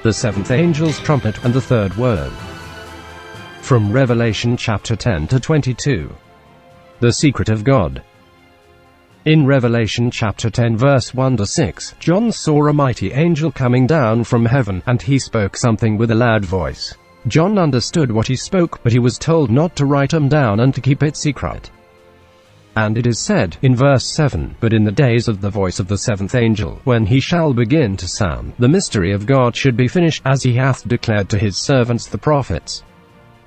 the seventh angel's trumpet, and the third woe. From Revelation chapter 10 to 22. The secret of God. In Revelation chapter 10 verse 1 to 6, John saw a mighty angel coming down from heaven, and he spoke something with a loud voice. John understood what he spoke, but he was told not to write them down and to keep it secret. And it is said, in verse 7, "But in the days of the voice of the seventh angel, when he shall begin to sound, the mystery of God should be finished, as he hath declared to his servants the prophets."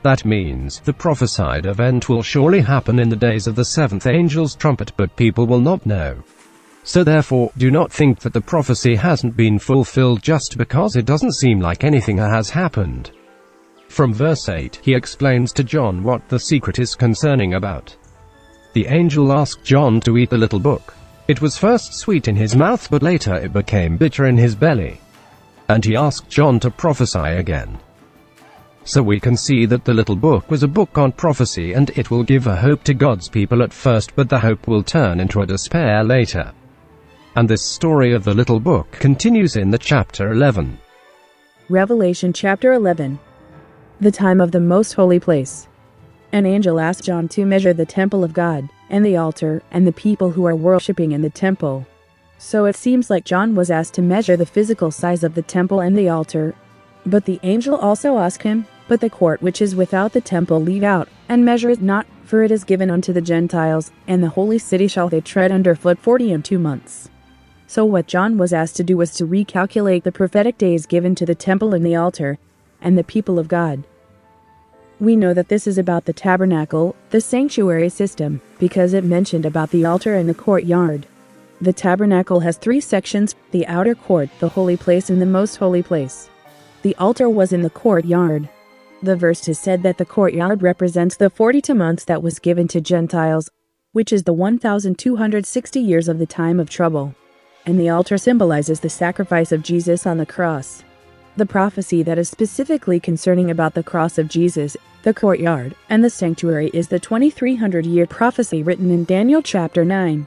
That means, the prophesied event will surely happen in the days of the seventh angel's trumpet, but people will not know. So therefore, do not think that the prophecy hasn't been fulfilled just because it doesn't seem like anything has happened. From verse 8, he explains to John what the secret is concerning about. The angel asked John to eat the little book. It was first sweet in his mouth, but later it became bitter in his belly. And he asked John to prophesy again. So we can see that the little book was a book on prophecy, and it will give a hope to God's people at first, but the hope will turn into a despair later. And this story of the little book continues in the chapter 11. Revelation chapter 11. The time of the most holy place. An angel asked John to measure the temple of God, and the altar, and the people who are worshipping in the temple. So it seems like John was asked to measure the physical size of the temple and the altar. But the angel also asked him, "But the court which is without the temple leave out, and measure it not, for it is given unto the Gentiles, and the holy city shall they tread under foot 42 months. So what John was asked to do was to recalculate the prophetic days given to the temple and the altar, and the people of God. We know that this is about the tabernacle, the sanctuary system, because it mentioned about the altar and the courtyard. The tabernacle has 3 sections, the outer court, the holy place, and the most holy place. The altar was in the courtyard. The verse has said that the courtyard represents the 42 months that was given to Gentiles, which is the 1,260 years of the time of trouble. And the altar symbolizes the sacrifice of Jesus on the cross. The prophecy that is specifically concerning about the cross of Jesus, the courtyard, and the sanctuary is the 2300-year prophecy written in Daniel chapter 9.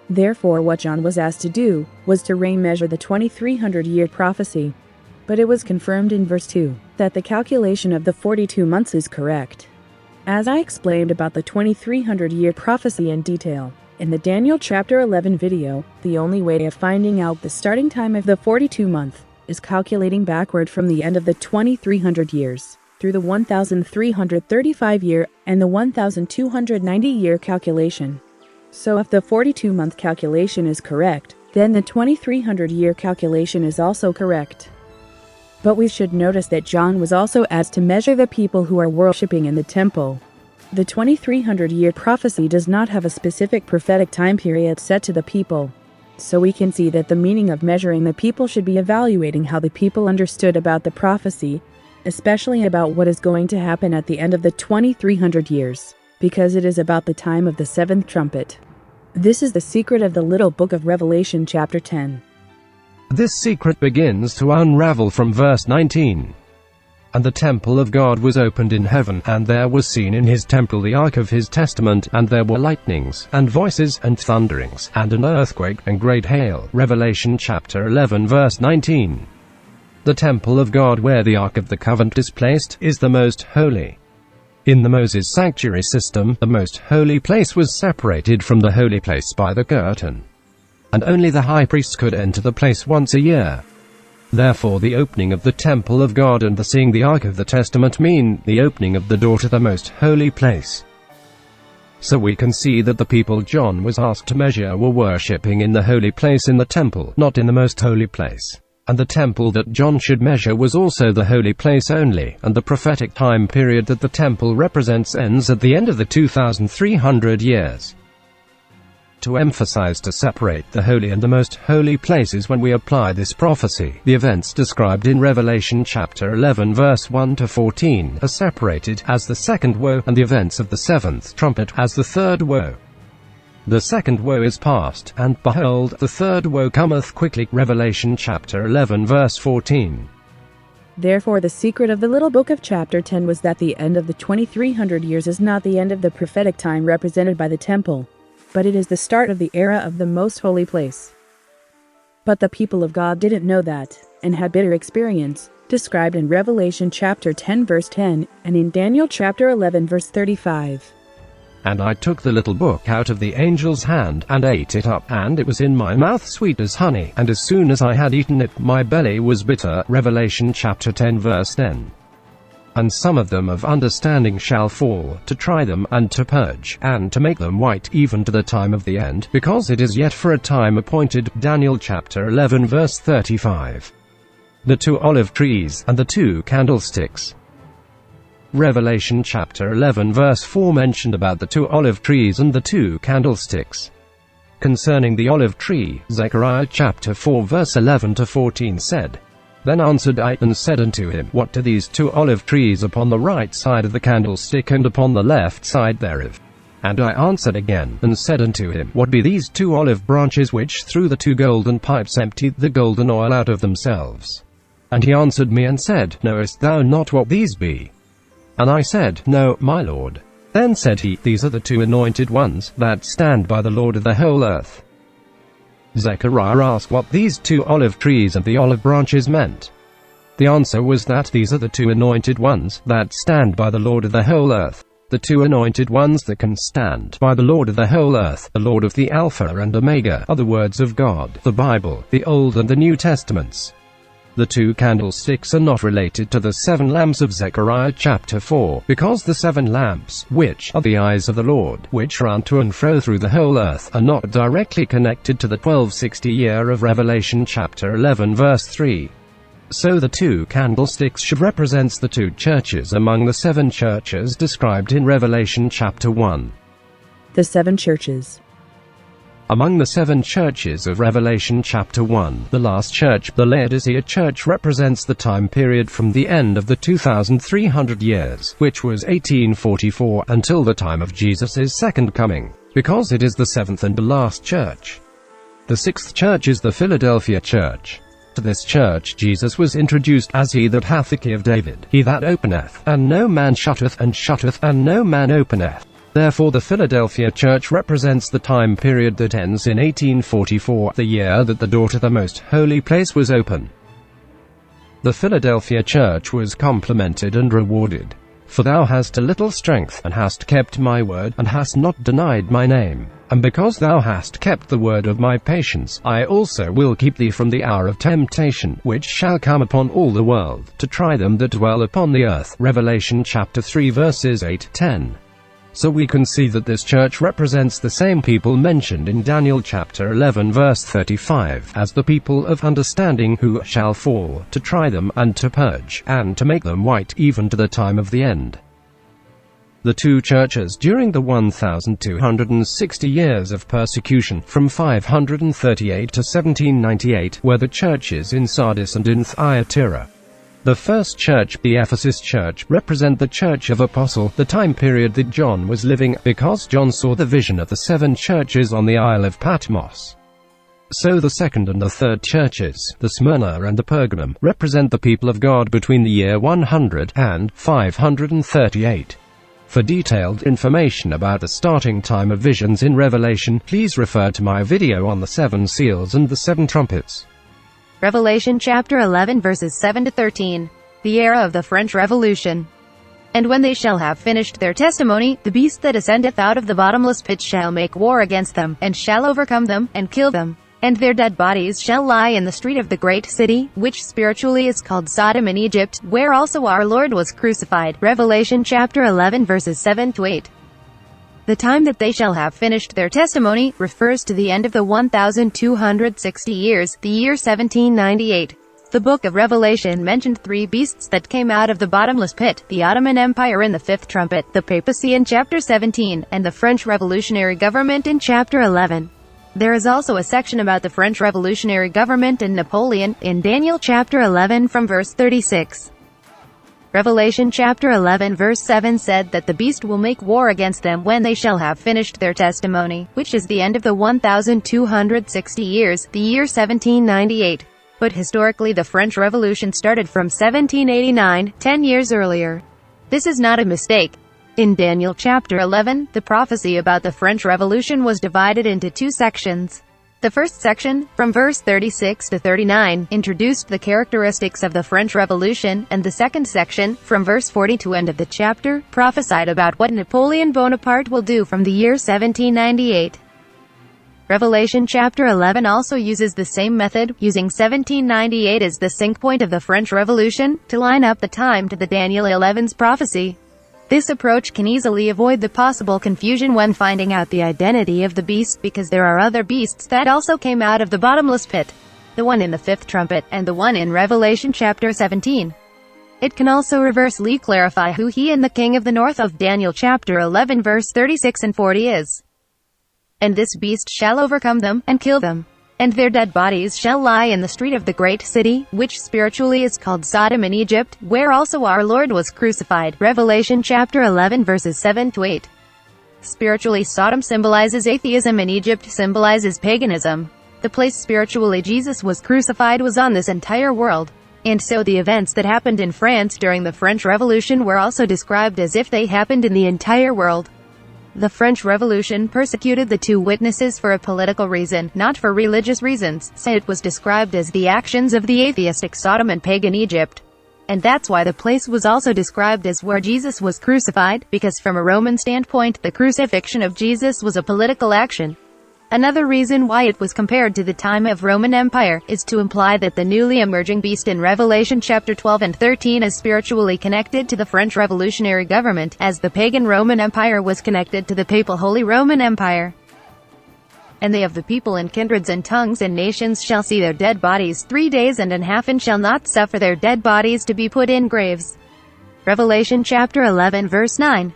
Therefore what John was asked to do, was to measure the 2300-year prophecy. But it was confirmed in verse 2, that the calculation of the 42 months is correct. As I explained about the 2300-year prophecy in detail, in the Daniel chapter 11 video, the only way of finding out the starting time of the 42 month, is calculating backward from the end of the 2300 years, through the 1335 year, and the 1290 year calculation. So if the 42 month calculation is correct, then the 2300 year calculation is also correct. But we should notice that John was also asked to measure the people who are worshipping in the temple. The 2300-year prophecy does not have a specific prophetic time period set to the people. So we can see that the meaning of measuring the people should be evaluating how the people understood about the prophecy, especially about what is going to happen at the end of the 2300 years, because it is about the time of the 7th trumpet. This is the secret of the little book of Revelation chapter 10. This secret begins to unravel from verse 19. "And the temple of God was opened in heaven, and there was seen in his temple the ark of his testament, and there were lightnings, and voices, and thunderings, and an earthquake, and great hail." Revelation chapter 11 verse 19. The temple of God, where the ark of the covenant is placed, is the most holy. In the Moses sanctuary system, the most holy place was separated from the holy place by the curtain, and only the high priest could enter the place once a year. Therefore the opening of the temple of God and the seeing the ark of the testament mean the opening of the door to the most holy place. So we can see that the people John was asked to measure were worshipping in the holy place in the temple, not in the most holy place. And the temple that John should measure was also the holy place only, and the prophetic time period that the temple represents ends at the end of the 2300 years. To emphasize to separate the holy and the most holy places when we apply this prophecy, the events described in Revelation chapter 11 verse 1 to 14 are separated as the second woe, and the events of the 7th trumpet as the third woe. The second woe is past, and behold, the third woe cometh quickly. Revelation chapter 11 verse 14. Therefore the secret of the little book of chapter 10 was that the end of the 2300 years is not the end of the prophetic time represented by the temple, but it is the start of the era of the most holy place. But the people of God didn't know that. and had bitter experience, described in Revelation chapter 10 verse 10, and in Daniel chapter 11 verse 35. And I took the little book out of the angel's hand, and ate it up, and it was in my mouth sweet as honey, and as soon as I had eaten it, my belly was bitter. Revelation chapter 10 verse 10. And some of them of understanding shall fall, to try them, and to purge, and to make them white, even to the time of the end, because it is yet for a time appointed. Daniel chapter 11 verse 35. The 2 olive trees, and the 2 candlesticks. Revelation chapter 11 verse 4 mentioned about the 2 olive trees and the 2 candlesticks. Concerning the olive tree, Zechariah chapter 4 verse 11 to 14 said, Then answered I, and said unto him, What do these 2 olive trees upon the right side of the candlestick, and upon the left side thereof? And I answered again, and said unto him, What be these 2 olive branches which through the 2 golden pipes empty the golden oil out of themselves? And he answered me and said, Knowest thou not what these be? And I said, No, my Lord. Then said he, These are the 2 anointed ones, that stand by the Lord of the whole earth. Zechariah asked what these 2 olive trees and the olive branches meant. The answer was that these are the 2 anointed ones, that stand by the Lord of the whole earth. The 2 anointed ones that can stand by the Lord of the whole earth, the Lord of the Alpha and Omega, are the words of God, the Bible, the Old and the New Testaments. The 2 candlesticks are not related to the 7 lamps of Zechariah chapter 4, because the 7 lamps, which are the eyes of the Lord, which run to and fro through the whole earth, are not directly connected to the 1260 year of Revelation chapter 11 verse 3. So the 2 candlesticks should represent the 2 churches among the 7 churches described in Revelation chapter 1. The 7 churches. Among the 7 churches of Revelation chapter 1, the last church, the Laodicea church, represents the time period from the end of the 2,300 years, which was 1844, until the time of Jesus' second coming, because it is the 7th and the last church. The 6th church is the Philadelphia church. To this church Jesus was introduced as he that hath the key of David, he that openeth, and no man shutteth, and no man openeth. Therefore the Philadelphia church represents the time period that ends in 1844, the year that the door to the most holy place was open. The Philadelphia church was complimented and rewarded. For thou hast a little strength, and hast kept my word, and hast not denied my name. And because thou hast kept the word of my patience, I also will keep thee from the hour of temptation, which shall come upon all the world, to try them that dwell upon the earth. Revelation chapter 3 verses 8-10. So we can see that this church represents the same people mentioned in Daniel chapter 11 verse 35, as the people of understanding who shall fall, to try them, and to purge, and to make them white, even to the time of the end. The 2 churches during the 1,260 years of persecution, from 538 to 1798, were the churches in Sardis and in Thyatira. The first church, the Ephesus church, represent the church of Apostle, the time period that John was living, because John saw the vision of the 7 churches on the Isle of Patmos. So the second and the third churches, the Smyrna and the Pergamum, represent the people of God between the year 100 and 538. For detailed information about the starting time of visions in Revelation, please refer to my video on the 7 seals and the 7 trumpets. Revelation chapter 11 verses 7-13. The era of the French Revolution. And when they shall have finished their testimony, the beast that ascendeth out of the bottomless pit shall make war against them, and shall overcome them, and kill them. And their dead bodies shall lie in the street of the great city, which spiritually is called Sodom in Egypt, where also our Lord was crucified. Revelation chapter 11 verses 7-8. The time that they shall have finished their testimony refers to the end of the 1,260 years, the year 1798. The book of Revelation mentioned 3 beasts that came out of the bottomless pit: the Ottoman Empire in the 5th trumpet, the papacy in chapter 17, and the French revolutionary government in chapter 11. There is also a section about the French revolutionary government and Napoleon, in Daniel chapter 11 from verse 36. Revelation chapter 11 verse 7 said that the beast will make war against them when they shall have finished their testimony, which is the end of the 1,260 years, the year 1798. But historically the French Revolution started from 1789, 10 years earlier. This is not a mistake. In Daniel chapter 11, the prophecy about the French Revolution was divided into 2 sections. The first section, from verse 36 to 39, introduced the characteristics of the French Revolution, and the second section, from verse 40 to end of the chapter, prophesied about what Napoleon Bonaparte will do from the year 1798. Revelation chapter 11 also uses the same method, using 1798 as the sync point of the French Revolution, to line up the time to the Daniel 11's prophecy. This approach can easily avoid the possible confusion when finding out the identity of the beast, because there are other beasts that also came out of the bottomless pit. The one in the fifth trumpet, and the one in Revelation chapter 17. It can also reversely clarify who he and the king of the north of Daniel chapter 11 verse 36 and 40 is. And this beast shall overcome them, and kill them. And their dead bodies shall lie in the street of the great city, which spiritually is called Sodom in Egypt, where also our Lord was crucified. Revelation chapter 11 verses 7 to 8. Spiritually, Sodom symbolizes atheism and Egypt symbolizes paganism. The place spiritually Jesus was crucified was on this entire world. And so the events that happened in France during the French Revolution were also described as if they happened in the entire world. The French Revolution persecuted the two witnesses for a political reason, not for religious reasons, so it was described as the actions of the atheistic Sodom and pagan Egypt. And that's why the place was also described as where Jesus was crucified, because from a Roman standpoint, the crucifixion of Jesus was a political action. Another reason why it was compared to the time of Roman Empire, is to imply that the newly emerging beast in Revelation chapter 12 and 13 is spiritually connected to the French revolutionary government, as the pagan Roman Empire was connected to the papal Holy Roman Empire. And they of the people and kindreds and tongues and nations shall see their dead bodies 3 days and a half, and shall not suffer their dead bodies to be put in graves. Revelation chapter 11 verse 9.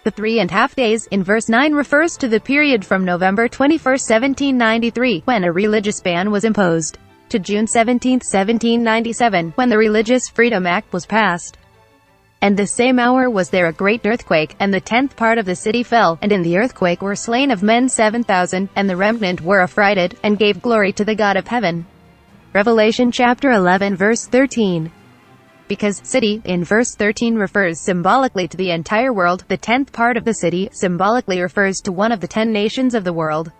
The 3.5 days, in verse 9, refers to the period from November 21, 1793, when a religious ban was imposed, to June 17, 1797, when the Religious Freedom Act was passed. And the same hour was there a great earthquake, and the 10th part of the city fell, and in the earthquake were slain of men 7,000, and the remnant were affrighted, and gave glory to the God of heaven. Revelation chapter 11 verse 13. Because city, in verse 13, refers symbolically to the entire world, the 10th part of the city symbolically refers to one of the 10 nations of the world.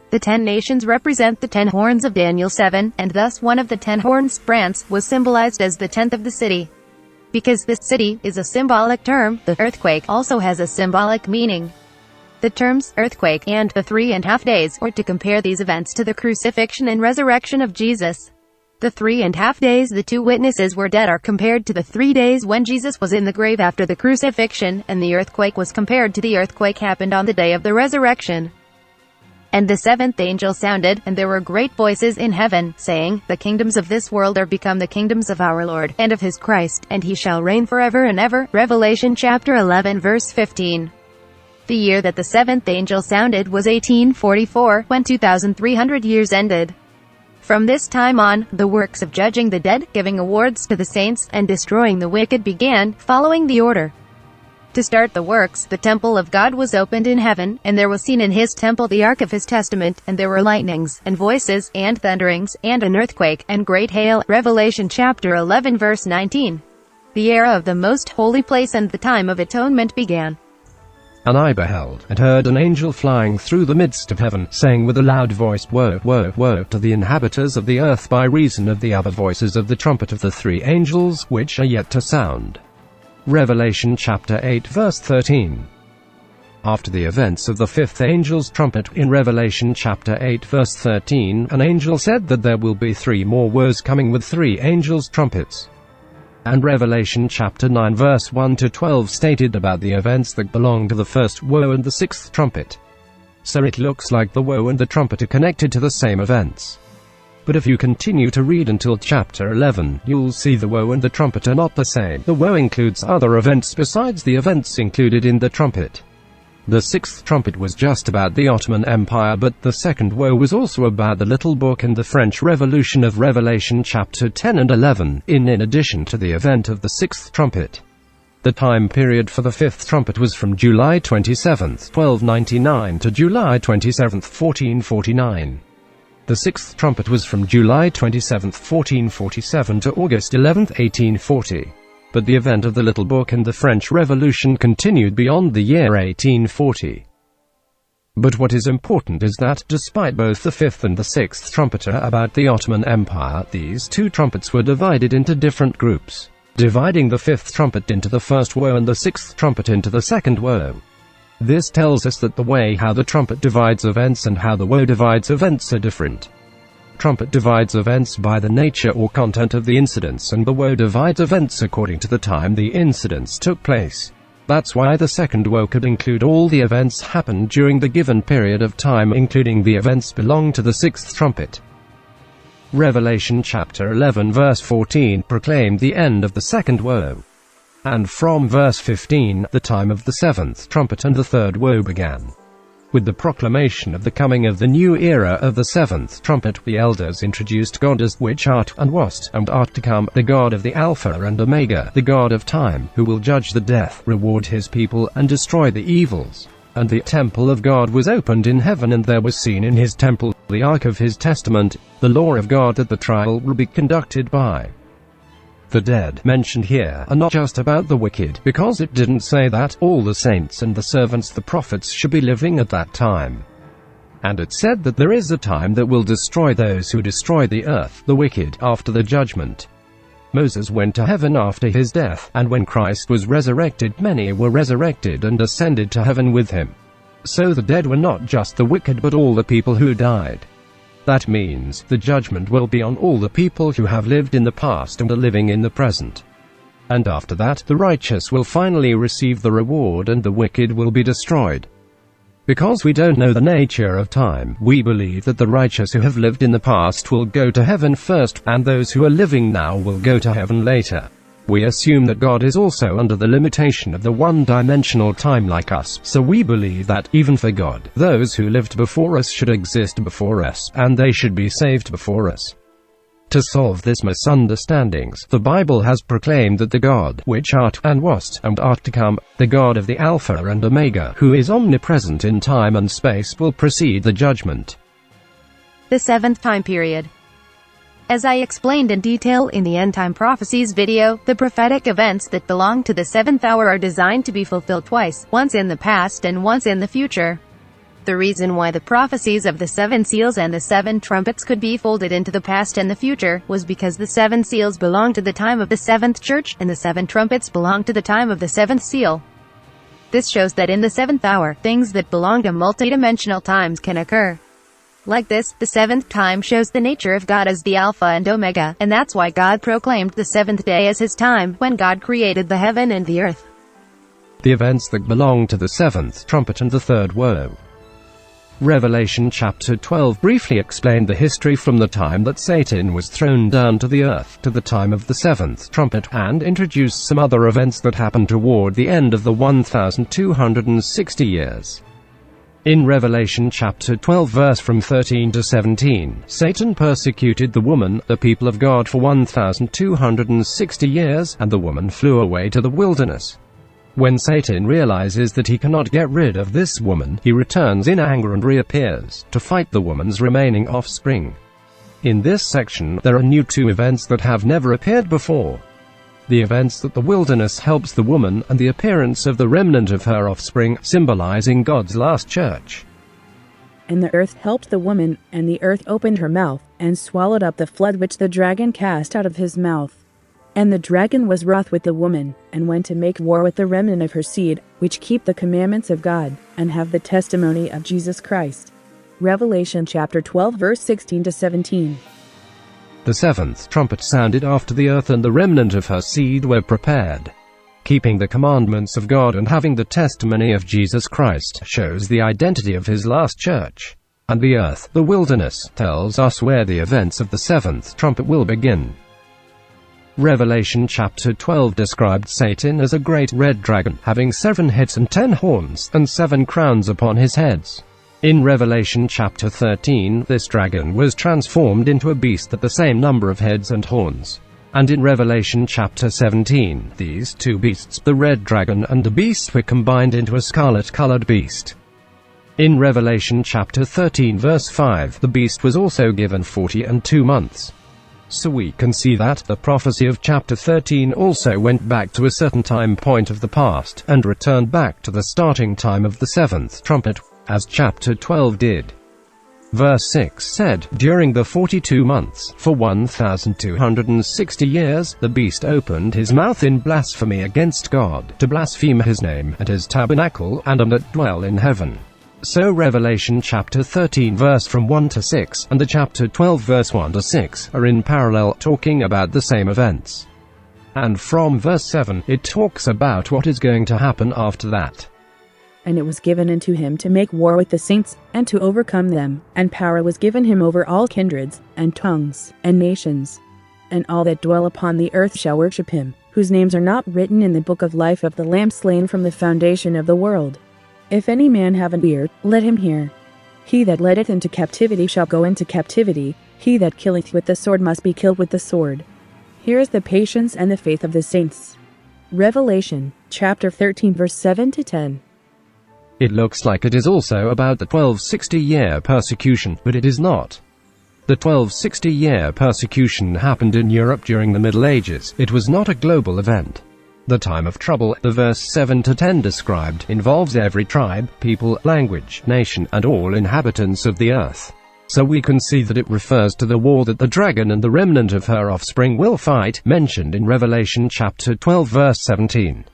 The 10 nations represent the 10 horns of Daniel 7, and thus one of the 10 horns, France, was symbolized as the 10th of the city. Because this city is a symbolic term, the earthquake also has a symbolic meaning. The terms earthquake and the 3.5 days were to compare these events to the crucifixion and resurrection of Jesus. The 3.5 days the two witnesses were dead are compared to the 3 days when Jesus was in the grave after the crucifixion, and the earthquake was compared to the earthquake happened on the day of the resurrection. And the seventh angel sounded, and there were great voices in heaven, saying, The kingdoms of this world are become the kingdoms of our Lord, and of his Christ, and he shall reign forever and ever. Revelation chapter 11 verse 15. The year that the seventh angel sounded was 1844, when 2,300 years ended. From this time on, the works of judging the dead, giving awards to the saints, and destroying the wicked began, following the order. To start the works, the temple of God was opened in heaven, and there was seen in his temple the ark of his testament, and there were lightnings, and voices, and thunderings, and an earthquake, and great hail. Revelation chapter 11 verse 19. The era of the most holy place and the time of atonement began. And I beheld, and heard an angel flying through the midst of heaven, saying with a loud voice, Woe, woe, woe to the inhabitants of the earth by reason of the other voices of the trumpet of the 3 angels, which are yet to sound. Revelation chapter 8 verse 13. After the events of the 5th angel's trumpet, in Revelation chapter 8 verse 13, an angel said that there will be 3 more woes coming with 3 angels' trumpets. And Revelation chapter 9 verse 1 to 12 stated about the events that belong to the first woe and the 6th trumpet. So it looks like the woe and the trumpet are connected to the same events. But if you continue to read until chapter 11, you'll see the woe and the trumpet are not the same. The woe includes other events besides the events included in the trumpet. The 6th trumpet was just about the Ottoman Empire, but the second woe was also about the little book and the French Revolution of Revelation chapter 10 and 11, in addition to the event of the 6th trumpet. The time period for the 5th trumpet was from July 27, 1299 to July 27, 1449. The 6th trumpet was from July 27, 1447 to August 11, 1840. But the event of the little book and the French Revolution continued beyond the year 1840. But what is important is that, despite both the fifth and the sixth trumpeter about the Ottoman Empire, these two trumpets were divided into different groups, dividing the fifth trumpet into the first woe and the sixth trumpet into the second woe. This tells us that the way how the trumpet divides events and how the woe divides events are different. Trumpet divides events by the nature or content of the incidents, and the woe divides events according to the time the incidents took place. That's why the second woe could include all the events happened during the given period of time, including the events belong to the sixth trumpet. Revelation chapter 11 verse 14 proclaimed the end of the second woe. And from verse 15, the time of the seventh trumpet and the third woe began. With the proclamation of the coming of the new era of the seventh trumpet, the elders introduced God as which art and wast and art to come, the God of the Alpha and Omega, the God of time, who will judge the death, reward his people, and destroy the evils. And the temple of God was opened in heaven, and there was seen in his temple the ark of his testament, the law of God that the trial will be conducted by. The dead mentioned here are not just about the wicked, because it didn't say that all the saints and the servants, the prophets, should be living at that time. And it said that there is a time that will destroy those who destroy the earth, the wicked, after the judgment. Moses went to heaven after his death, and when Christ was resurrected, many were resurrected and ascended to heaven with him. So the dead were not just the wicked but all the people who died. That means the judgment will be on all the people who have lived in the past and are living in the present. And after that, the righteous will finally receive the reward and the wicked will be destroyed. Because we don't know the nature of time, we believe that the righteous who have lived in the past will go to heaven first, and those who are living now will go to heaven later. We assume that God is also under the limitation of the one-dimensional time like us, so we believe that, even for God, those who lived before us should exist before us, and they should be saved before us. To solve this misunderstandings, the Bible has proclaimed that the God, which art and wast and art to come, the God of the Alpha and Omega, who is omnipresent in time and space, will precede the judgment. The seventh time period. As I explained in detail in the End Time Prophecies video, the prophetic events that belong to the seventh hour are designed to be fulfilled twice, once in the past and once in the future. The reason why the prophecies of the seven seals and the seven trumpets could be folded into the past and the future, was because the seven seals belong to the time of the seventh church, and the seven trumpets belong to the time of the seventh seal. This shows that in the seventh hour, things that belong to multidimensional times can occur. Like this, the seventh time shows the nature of God as the Alpha and Omega, and that's why God proclaimed the seventh day as his time, when God created the heaven and the earth. The events that belong to the seventh trumpet and the third woe. Revelation chapter 12 briefly explained the history from the time that Satan was thrown down to the earth to the time of the seventh trumpet, and introduced some other events that happened toward the end of the 1260 years. In Revelation chapter 12 verse from 13 to 17, Satan persecuted the woman, the people of God, for 1260 years, and the woman flew away to the wilderness. When Satan realizes that he cannot get rid of this woman, he returns in anger and reappears to fight the woman's remaining offspring. In this section, there are new two events that have never appeared before. The events that the wilderness helps the woman, and the appearance of the remnant of her offspring, symbolizing God's last church. And the earth helped the woman, and the earth opened her mouth, and swallowed up the flood which the dragon cast out of his mouth. And the dragon was wroth with the woman, and went to make war with the remnant of her seed, which keep the commandments of God, and have the testimony of Jesus Christ. Revelation chapter 12 verse 16 to 17. The seventh trumpet sounded after the earth, and the remnant of her seed were prepared. Keeping the commandments of God and having the testimony of Jesus Christ shows the identity of his last church. And the earth, the wilderness, tells us where the events of the seventh trumpet will begin. Revelation chapter 12 described Satan as a great red dragon, having 7 heads and 10 horns, and 7 crowns upon his heads. In Revelation chapter 13, this dragon was transformed into a beast with the same number of heads and horns. And in Revelation chapter 17, these two beasts, the red dragon and the beast, were combined into a scarlet-colored beast. In Revelation chapter 13 verse 5, the beast was also given 42 months. So we can see that the prophecy of chapter 13 also went back to a certain time point of the past, and returned back to the starting time of the seventh trumpet. as chapter 12 did. Verse 6 said, "During the 42 months, for 1,260 years, the beast opened his mouth in blasphemy against God, to blaspheme his name, and his tabernacle, and them that dwell in heaven." So Revelation chapter 13 verse from 1 to 6, and the chapter 12 verse 1 to 6, are in parallel, talking about the same events. And from verse 7, it talks about what is going to happen after that. And it was given unto him to make war with the saints, and to overcome them, and power was given him over all kindreds, and tongues, and nations. And all that dwell upon the earth shall worship him, whose names are not written in the book of life of the Lamb slain from the foundation of the world. If any man have an ear, let him hear. He that letteth into captivity shall go into captivity, he that killeth with the sword must be killed with the sword. Here is the patience and the faith of the saints. Revelation, chapter 13 verse 7 to 10. It looks like it is also about the 1260-year persecution, but it is not. The 1260-year persecution happened in Europe during the Middle Ages. It was not a global event. The time of trouble, the verse 7 to 10 described, involves every tribe, people, language, nation, and all inhabitants of the earth. So we can see that it refers to the war that the dragon and the remnant of her offspring will fight, mentioned in Revelation chapter 12 verse 17.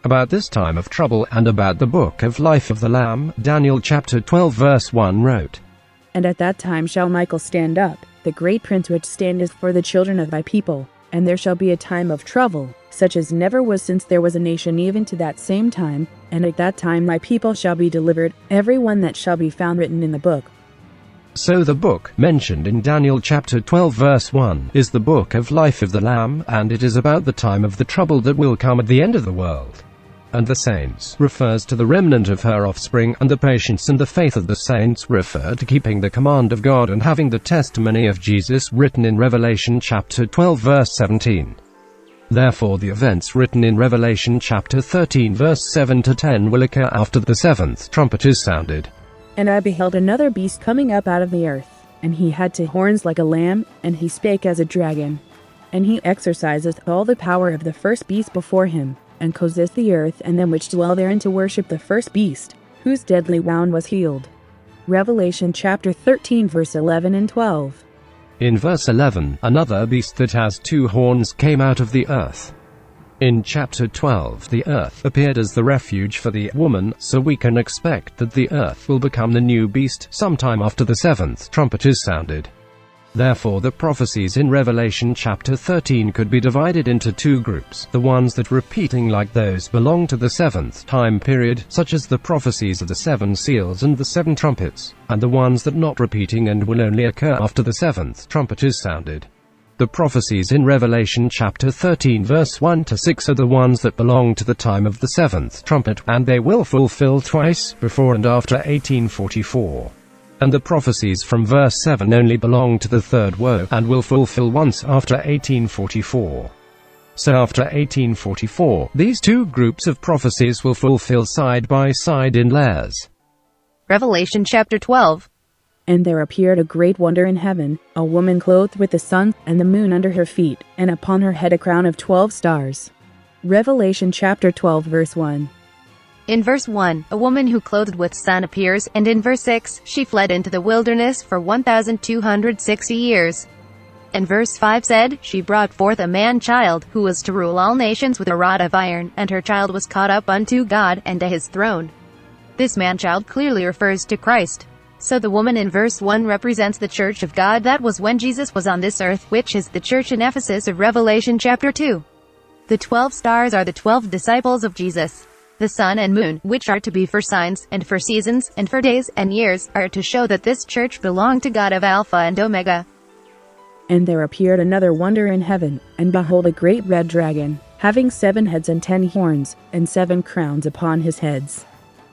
About this time of trouble, and about the book of life of the Lamb, Daniel chapter 12 verse 1 wrote, "And at that time shall Michael stand up, the great prince which standeth for the children of thy people, and there shall be a time of trouble, such as never was since there was a nation even to that same time, and at that time thy people shall be delivered, every one that shall be found written in the book." So the book, mentioned in Daniel chapter 12 verse 1, is the book of life of the Lamb, and it is about the time of the trouble that will come at the end of the world. And the saints refers to the remnant of her offspring, and the patience and the faith of the saints refer to keeping the command of God and having the testimony of Jesus written in Revelation chapter 12 verse 17. Therefore the events written in Revelation chapter 13 verse 7 to 10 will occur after the seventh trumpet is sounded. "And I beheld another beast coming up out of the earth, and he had 2 horns like a lamb, and he spake as a dragon. And he exerciseth all the power of the first beast before him, and causeth the earth and them which dwell therein to worship the first beast, whose deadly wound was healed." Revelation chapter 13 verse 11 and 12. In verse 11, another beast that has 2 horns came out of the earth. In chapter 12, the earth appeared as the refuge for the woman, so we can expect that the earth will become the new beast sometime after the seventh trumpet is sounded. Therefore the prophecies in Revelation chapter 13 could be divided into 2 groups, the ones that repeating like those belong to the 7th time period, such as the prophecies of the 7 seals and the 7 trumpets, and the ones that not repeating and will only occur after the 7th trumpet is sounded. The prophecies in Revelation chapter 13 verse 1 to 6 are the ones that belong to the time of the 7th trumpet, and they will fulfill twice, before and after 1844. And the prophecies from verse 7 only belong to the 3rd woe, and will fulfill once after 1844. So after 1844, these 2 groups of prophecies will fulfill side by side in layers. Revelation chapter 12. "And there appeared a great wonder in heaven, a woman clothed with the sun and the moon under her feet, and upon her head a crown of 12 stars. Revelation chapter 12 verse 1. In verse 1, a woman who clothed with sun appears, and in verse 6, she fled into the wilderness for 1,260 years. And verse 5 said, she brought forth a man-child, who was to rule all nations with a rod of iron, and her child was caught up unto God, and to his throne. This man-child clearly refers to Christ. So the woman in verse 1 represents the church of God that was when Jesus was on this earth, which is the church in Ephesus of Revelation chapter 2. The 12 stars are the 12 disciples of Jesus. The sun and moon, which are to be for signs, and for seasons, and for days, and years, are to show that this church belonged to God of Alpha and Omega. "And there appeared another wonder in heaven, and behold a great red dragon, having 7 heads and 10 horns, and 7 crowns upon his heads.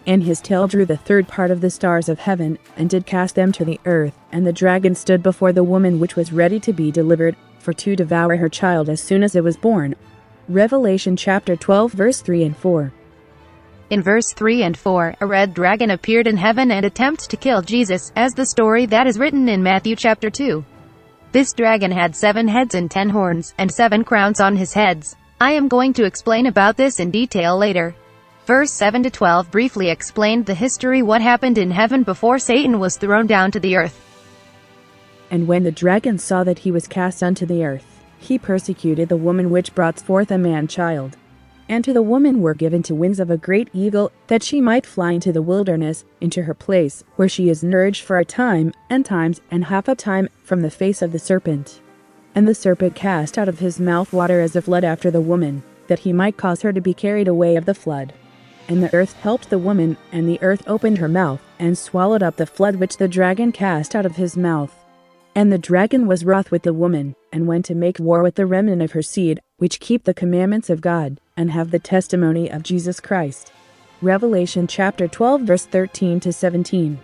And his tail drew the 3rd part of the stars of heaven, and did cast them to the earth. And the dragon stood before the woman which was ready to be delivered, for to devour her child as soon as it was born." Revelation chapter 12 verse 3 and 4. In verse 3 and 4, a red dragon appeared in heaven and attempted to kill Jesus, as the story that is written in Matthew chapter 2. This dragon had 7 heads and 10 horns, and 7 crowns on his heads. I am going to explain about this in detail later. Verse 7-12 briefly explained the history what happened in heaven before Satan was thrown down to the earth. And when the dragon saw that he was cast unto the earth, he persecuted the woman which brought forth a man-child. And to the woman were given two wings of a great eagle, that she might fly into the wilderness, into her place, where she is nourished for a time, and times, and half a time, from the face of the serpent. And the serpent cast out of his mouth water as a flood after the woman, that he might cause her to be carried away of the flood. And the earth helped the woman, and the earth opened her mouth, and swallowed up the flood which the dragon cast out of his mouth. And the dragon was wroth with the woman, and went to make war with the remnant of her seed, which keep the commandments of God, and have the testimony of Jesus Christ. Revelation chapter 12 verse 13-17.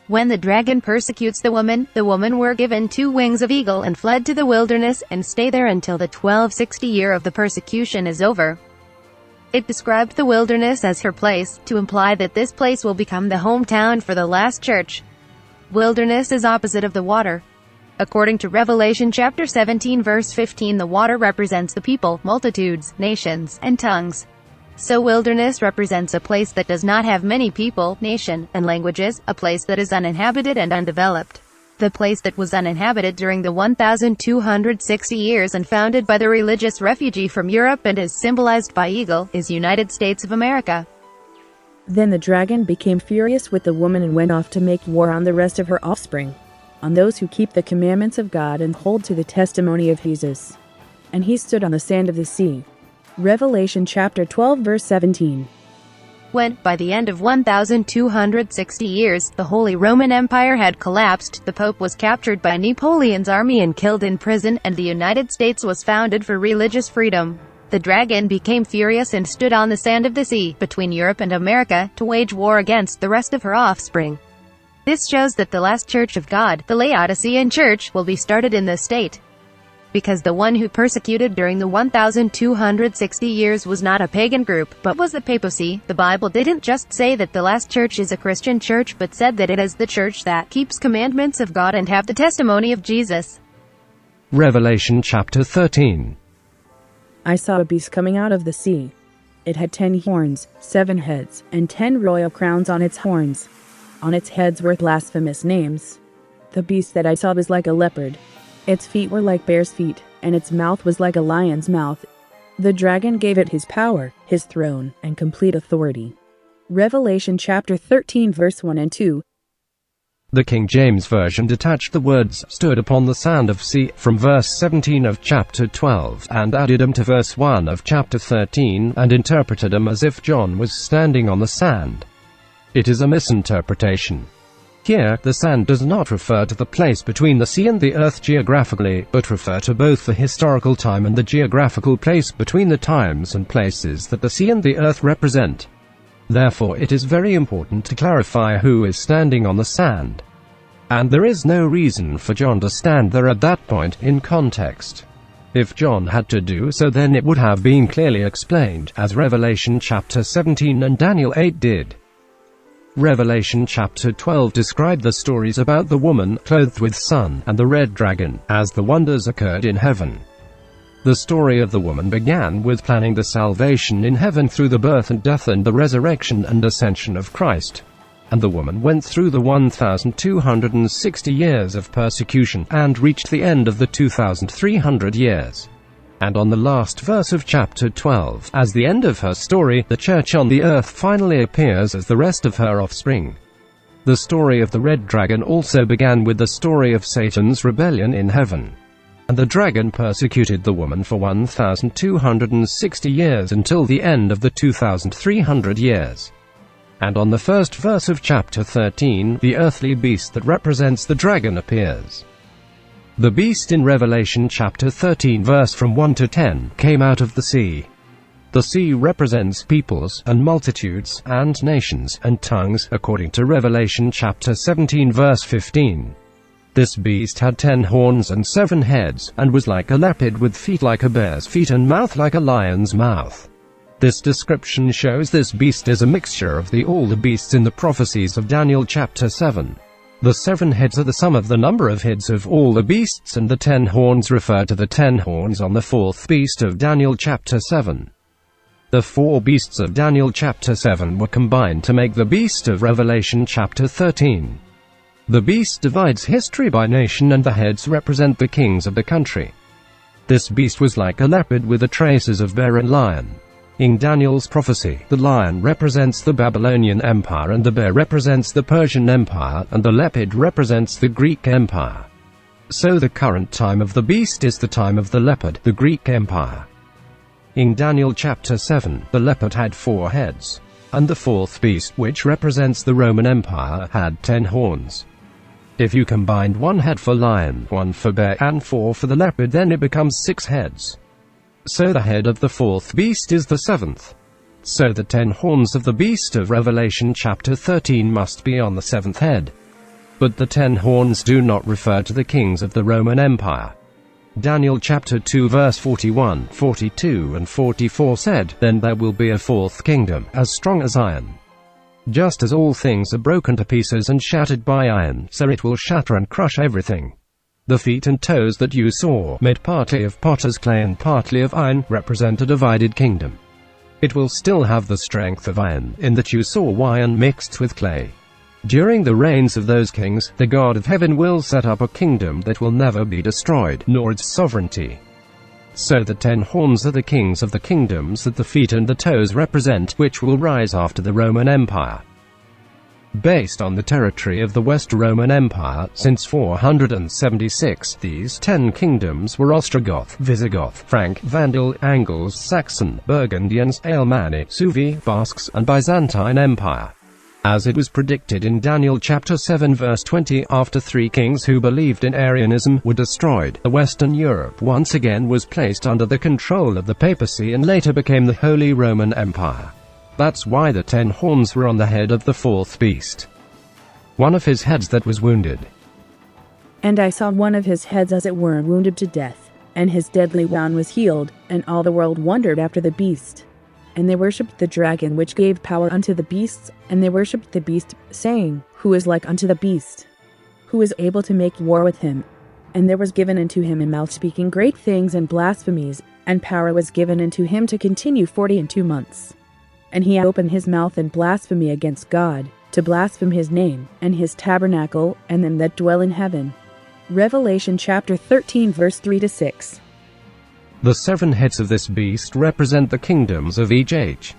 When the dragon persecutes the woman were given 2 wings of eagle and fled to the wilderness, and stay there until the 1260 year of the persecution is over. It described the wilderness as her place, to imply that this place will become the hometown for the last church. Wilderness is opposite of the water. According to Revelation chapter 17 verse 15, the water represents the people, multitudes, nations, and tongues. So wilderness represents a place that does not have many people, nation, and languages, a place that is uninhabited and undeveloped. The place that was uninhabited during the 1260 years and founded by the religious refugee from Europe and is symbolized by eagle, is United States of America. Then the dragon became furious with the woman and went off to make war on the rest of her offspring, on those who keep the commandments of God and hold to the testimony of Jesus. And he stood on the sand of the sea. Revelation chapter 12 verse 17. When, by the end of 1260 years, the Holy Roman Empire had collapsed, the Pope was captured by Napoleon's army and killed in prison, and the United States was founded for religious freedom. The dragon became furious and stood on the sand of the sea, between Europe and America, to wage war against the rest of her offspring. This shows that the last church of God, the Laodicean church, will be started in this state. Because the one who persecuted during the 1260 years was not a pagan group, but was the papacy, the Bible didn't just say that the last church is a Christian church but said that it is the church that keeps commandments of God and have the testimony of Jesus. Revelation chapter 13. I saw a beast coming out of the sea. It had 10 horns, 7 heads, and 10 royal crowns on its horns. On its heads were blasphemous names. The beast that I saw was like a leopard. Its feet were like bear's feet, and its mouth was like a lion's mouth. The dragon gave it his power, his throne, and complete authority. Revelation chapter 13 verse 1 and 2. The King James Version detached the words, stood upon the sand of sea, from verse 17 of chapter 12, and added them to verse 1 of chapter 13, and interpreted them as if John was standing on the sand. It is a misinterpretation. Here, the sand does not refer to the place between the sea and the earth geographically, but refer to both the historical time and the geographical place between the times and places that the sea and the earth represent. Therefore it is very important to clarify who is standing on the sand. And there is no reason for John to stand there at that point, in context. If John had to do so, then it would have been clearly explained, as Revelation chapter 17 and Daniel 8 did. Revelation chapter 12 described the stories about the woman, clothed with sun, and the red dragon, as the wonders occurred in heaven. The story of the woman began with planning the salvation in heaven through the birth and death and the resurrection and ascension of Christ. And the woman went through the 1260 years of persecution, and reached the end of the 2300 years. And on the last verse of chapter 12, as the end of her story, the church on the earth finally appears as the rest of her offspring. The story of the red dragon also began with the story of Satan's rebellion in heaven. And the dragon persecuted the woman for 1260 years until the end of the 2300 years. And on the first verse of chapter 13, the earthly beast that represents the dragon appears. The beast in Revelation chapter 13 verse from 1 to 10 came out of the sea. The sea represents peoples, and multitudes, and nations, and tongues, according to Revelation chapter 17 verse 15. This beast had 10 horns and 7 heads, and was like a leopard with feet like a bear's feet and mouth like a lion's mouth. This description shows this beast is a mixture of all the beasts in the prophecies of Daniel chapter 7. The 7 heads are the sum of the number of heads of all the beasts, and the 10 horns refer to the 10 horns on the 4th beast of Daniel chapter 7. The four beasts of Daniel chapter 7 were combined to make the beast of Revelation chapter 13. The beast divides history by nation, and the heads represent the kings of the country. This beast was like a leopard with the traces of bear and lion. In Daniel's prophecy, the lion represents the Babylonian Empire, and the bear represents the Persian Empire, and the leopard represents the Greek Empire. So the current time of the beast is the time of the leopard, the Greek Empire. In Daniel chapter 7, the leopard had 4 heads. And the fourth beast, which represents the Roman Empire, had 10 horns. If you combined 1 head for lion, 1 for bear, and 4 for the leopard, then it becomes 6 heads. So the head of the fourth beast is the 7th. So the 10 horns of the beast of Revelation chapter 13 must be on the 7th head. But the 10 horns do not refer to the kings of the Roman Empire. Daniel chapter 2 verse 41, 42 and 44 said, "Then there will be a fourth kingdom, as strong as iron. Just as all things are broken to pieces and shattered by iron, so it will shatter and crush everything. The feet and toes that you saw, made partly of potter's clay and partly of iron, represent a divided kingdom. It will still have the strength of iron, in that you saw iron mixed with clay. During the reigns of those kings, the God of heaven will set up a kingdom that will never be destroyed, nor its sovereignty." So the 10 horns are the kings of the kingdoms that the feet and the toes represent, which will rise after the Roman Empire. Based on the territory of the West Roman Empire, since 476, these 10 kingdoms were Ostrogoth, Visigoth, Frank, Vandal, Angles, Saxon, Burgundians, Alemanni, Suevi, Basques, and Byzantine Empire. As it was predicted in Daniel chapter 7 verse 20, after 3 kings who believed in Arianism were destroyed, the Western Europe once again was placed under the control of the papacy and later became the Holy Roman Empire. That's why the 10 horns were on the head of the fourth beast. One of his heads that was wounded. And I saw one of his heads as it were wounded to death, and his deadly wound was healed, and all the world wondered after the beast. And they worshipped the dragon which gave power unto the beasts, and they worshipped the beast, saying, Who is like unto the beast? Who is able to make war with him? And there was given unto him a mouth speaking great things and blasphemies, and power was given unto him to continue 42 months. And he opened his mouth in blasphemy against God, to blaspheme his name, and his tabernacle, and them that dwell in heaven. Revelation chapter 13 verse 3-6. The 7 heads of this beast represent the kingdoms of each age.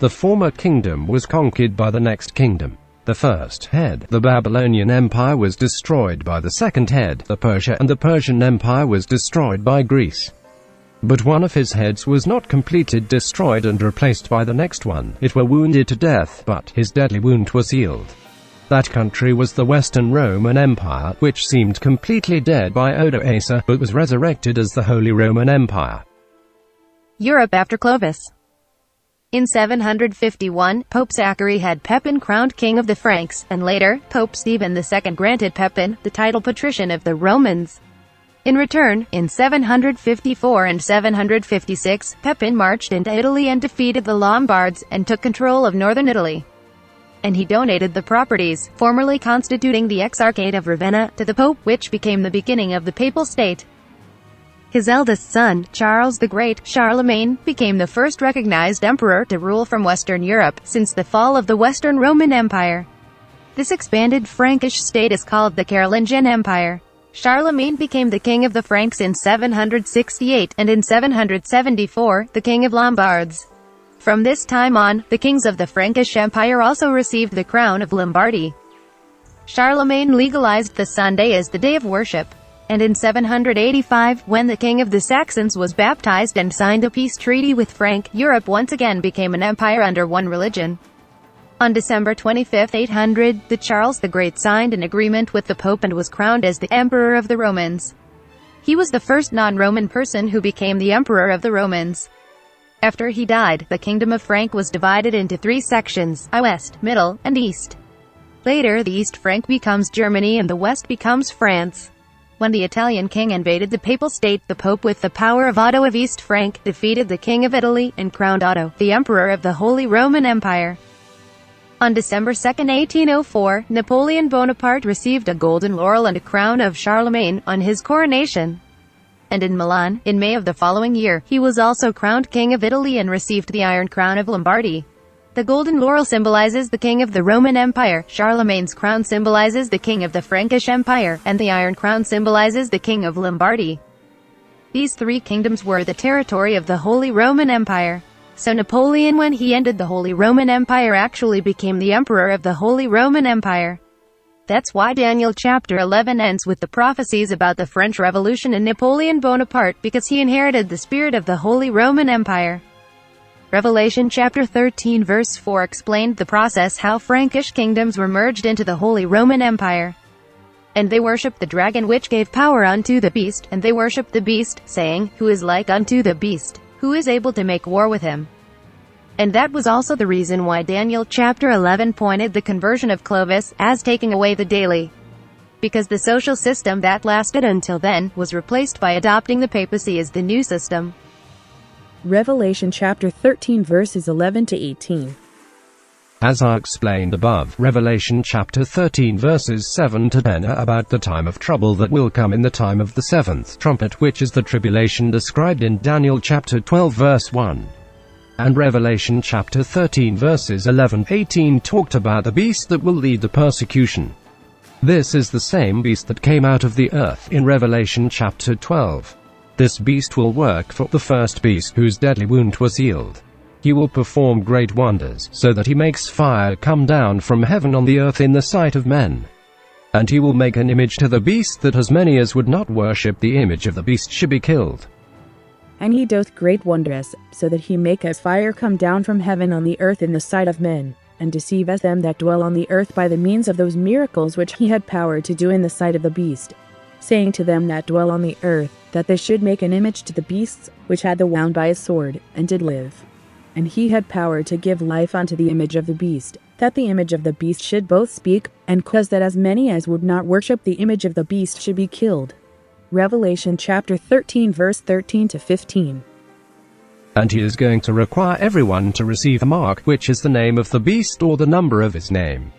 The former kingdom was conquered by the next kingdom. The first head, the Babylonian Empire, was destroyed by the second head, the Persia, and the Persian Empire was destroyed by Greece. But one of his heads was not completely destroyed and replaced by the next one. It were wounded to death, but his deadly wound was healed. That country was the Western Roman Empire, which seemed completely dead by Odoacer, but was resurrected as the Holy Roman Empire. Europe after Clovis. In 751, Pope Zachary had Pepin crowned king of the Franks, and later, Pope Stephen II granted Pepin the title patrician of the Romans. In return, in 754 and 756, Pepin marched into Italy and defeated the Lombards, and took control of northern Italy. And he donated the properties, formerly constituting the Exarchate of Ravenna, to the Pope, which became the beginning of the Papal State. His eldest son, Charles the Great, Charlemagne, became the first recognized emperor to rule from Western Europe, since the fall of the Western Roman Empire. This expanded Frankish state is called the Carolingian Empire. Charlemagne became the king of the Franks in 768, and in 774, the king of Lombards. From this time on, the kings of the Frankish Empire also received the crown of Lombardy. Charlemagne legalized the Sunday as the day of worship. And in 785, when the king of the Saxons was baptized and signed a peace treaty with Frank, Europe once again became an empire under one religion. On December 25, 800, Charles the Great signed an agreement with the Pope and was crowned as the Emperor of the Romans. He was the first non-Roman person who became the Emperor of the Romans. After he died, the Kingdom of Frank was divided into 3 sections, West, Middle, and East. Later the East Frank becomes Germany and the West becomes France. When the Italian king invaded the Papal State, the Pope, with the power of Otto of East Frank, defeated the King of Italy, and crowned Otto, the Emperor of the Holy Roman Empire. On December 2, 1804, Napoleon Bonaparte received a golden laurel and a crown of Charlemagne on his coronation. And in Milan, in May of the following year, he was also crowned King of Italy and received the Iron Crown of Lombardy. The golden laurel symbolizes the king of the Roman Empire, Charlemagne's crown symbolizes the king of the Frankish Empire, and the Iron Crown symbolizes the king of Lombardy. These three kingdoms were the territory of the Holy Roman Empire. So Napoleon, when he ended the Holy Roman Empire, actually became the emperor of the Holy Roman Empire. That's why Daniel chapter 11 ends with the prophecies about the French Revolution and Napoleon Bonaparte, because he inherited the spirit of the Holy Roman Empire. Revelation chapter 13 verse 4 explained the process how Frankish kingdoms were merged into the Holy Roman Empire. And they worshipped the dragon which gave power unto the beast, and they worshipped the beast, saying, Who is like unto the beast? Who is able to make war with him? And that was also the reason why Daniel chapter 11 pointed the conversion of Clovis as taking away the daily. Because the social system that lasted until then was replaced by adopting the papacy as the new system. Revelation chapter 13 verses 11 to 18. As I explained above, Revelation chapter 13 verses 7 to 10 are about the time of trouble that will come in the time of the seventh trumpet, which is the tribulation described in Daniel chapter 12 verse 1. And Revelation chapter 13 verses 11-18 talked about the beast that will lead the persecution. This is the same beast that came out of the earth in Revelation chapter 12. This beast will work for the first beast whose deadly wound was healed. He will perform great wonders, so that he makes fire come down from heaven on the earth in the sight of men. And he will make an image to the beast, that as many as would not worship the image of the beast should be killed. And he doth great wonders, so that he maketh fire come down from heaven on the earth in the sight of men, and deceiveth them that dwell on the earth by the means of those miracles which he had power to do in the sight of the beast, saying to them that dwell on the earth, that they should make an image to the beasts, which had the wound by a sword, and did live. And he had power to give life unto the image of the beast, that the image of the beast should both speak, and cause that as many as would not worship the image of the beast should be killed. Revelation chapter 13 verse 13 to 15. And he is going to require everyone to receive a mark, which is the name of the beast or the number of his name.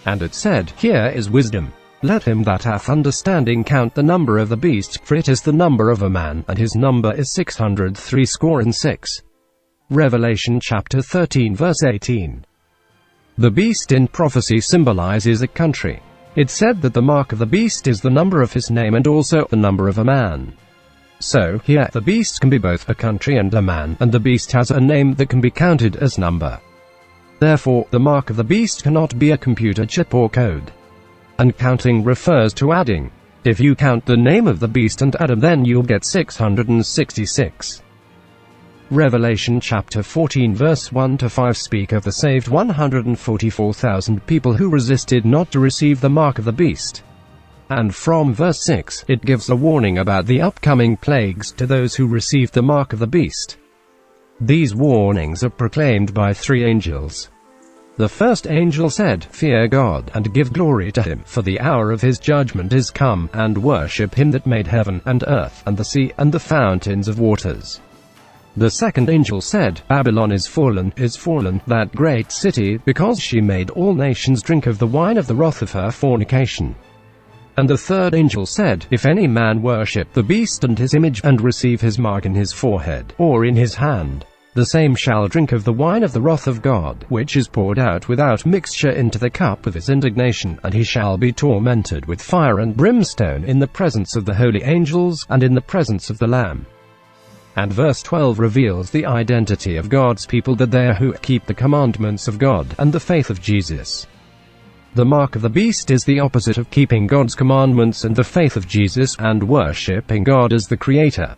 And it said, Here is wisdom. Let him that hath understanding count the number of the beast, for it is the number of a man, and his number is 666. Revelation chapter 13 verse 18. The beast in prophecy symbolizes a country. It said that the mark of the beast is the number of his name and also the number of a man. So, here, the beast can be both a country and a man, and the beast has a name that can be counted as number. Therefore, the mark of the beast cannot be a computer chip or code. And counting refers to adding. If you count the name of the beast and add them, then you'll get 666. Revelation chapter 14 verse 1 to 5 speak of the saved 144,000 people who resisted not to receive the mark of the beast. And from verse 6, it gives a warning about the upcoming plagues to those who received the mark of the beast. These warnings are proclaimed by three angels. The first angel said, Fear God, and give glory to him, for the hour of his judgment is come, and worship him that made heaven, and earth, and the sea, and the fountains of waters. The second angel said, Babylon is fallen, that great city, because she made all nations drink of the wine of the wrath of her fornication. And the third angel said, If any man worship the beast and his image, and receive his mark in his forehead, or in his hand, the same shall drink of the wine of the wrath of God, which is poured out without mixture into the cup of his indignation, and he shall be tormented with fire and brimstone in the presence of the holy angels, and in the presence of the Lamb. And verse 12 reveals the identity of God's people, that they are who keep the commandments of God, and the faith of Jesus. The mark of the beast is the opposite of keeping God's commandments and the faith of Jesus, and worshipping God as the Creator.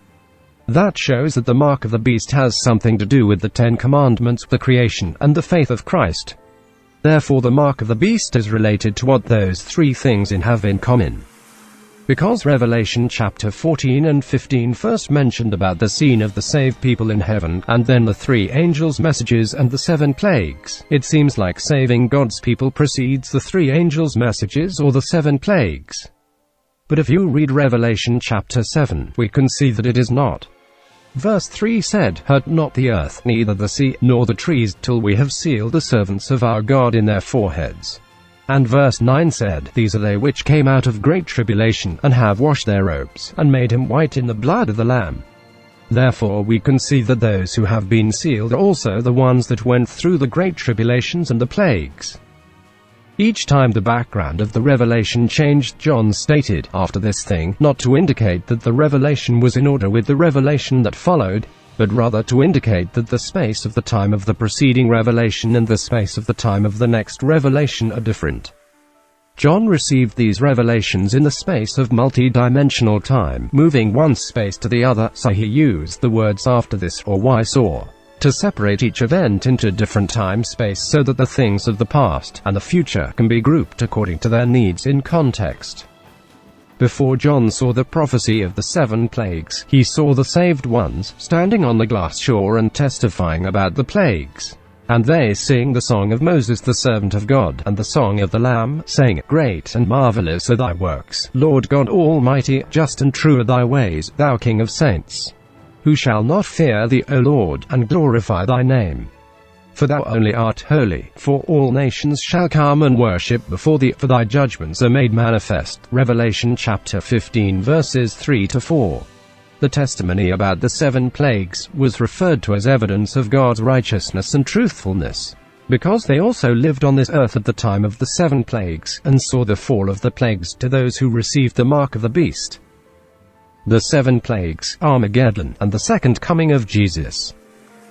That shows that the mark of the beast has something to do with the 10 Commandments, the creation, and the faith of Christ. Therefore the mark of the beast is related to what those three things have in common. Because Revelation chapter 14 and 15 first mentioned about the scene of the saved people in heaven, and then the three angels' messages and the 7 plagues, it seems like saving God's people precedes the 3 angels' messages or the 7 plagues. But if you read Revelation chapter 7, we can see that it is not. Verse 3 said, Hurt not the earth, neither the sea, nor the trees, till we have sealed the servants of our God in their foreheads. And verse 9 said, These are they which came out of great tribulation, and have washed their robes, and made him white in the blood of the Lamb. Therefore we can see that those who have been sealed are also the ones that went through the great tribulations and the plagues. Each time the background of the revelation changed, John stated, after this thing, not to indicate that the revelation was in order with the revelation that followed, but rather to indicate that the space of the time of the preceding revelation and the space of the time of the next revelation are different. John received these revelations in the space of multi-dimensional time, moving one space to the other, so he used the words after this, or why saw, to separate each event into different time-space so that the things of the past and the future can be grouped according to their needs in context. Before John saw the prophecy of the 7 plagues, he saw the saved ones standing on the glass shore and testifying about the plagues. And they sing the song of Moses the servant of God, and the song of the Lamb, saying, Great and marvelous are thy works, Lord God Almighty, just and true are thy ways, thou King of saints. Who shall not fear thee, O Lord, and glorify thy name? For thou only art holy, for all nations shall come and worship before thee, for thy judgments are made manifest. Revelation chapter 15 verses 3-4. The testimony about the 7 plagues was referred to as evidence of God's righteousness and truthfulness, because they also lived on this earth at the time of the 7 plagues, and saw the fall of the plagues to those who received the mark of the beast. The 7 plagues, Armageddon, and the second coming of Jesus.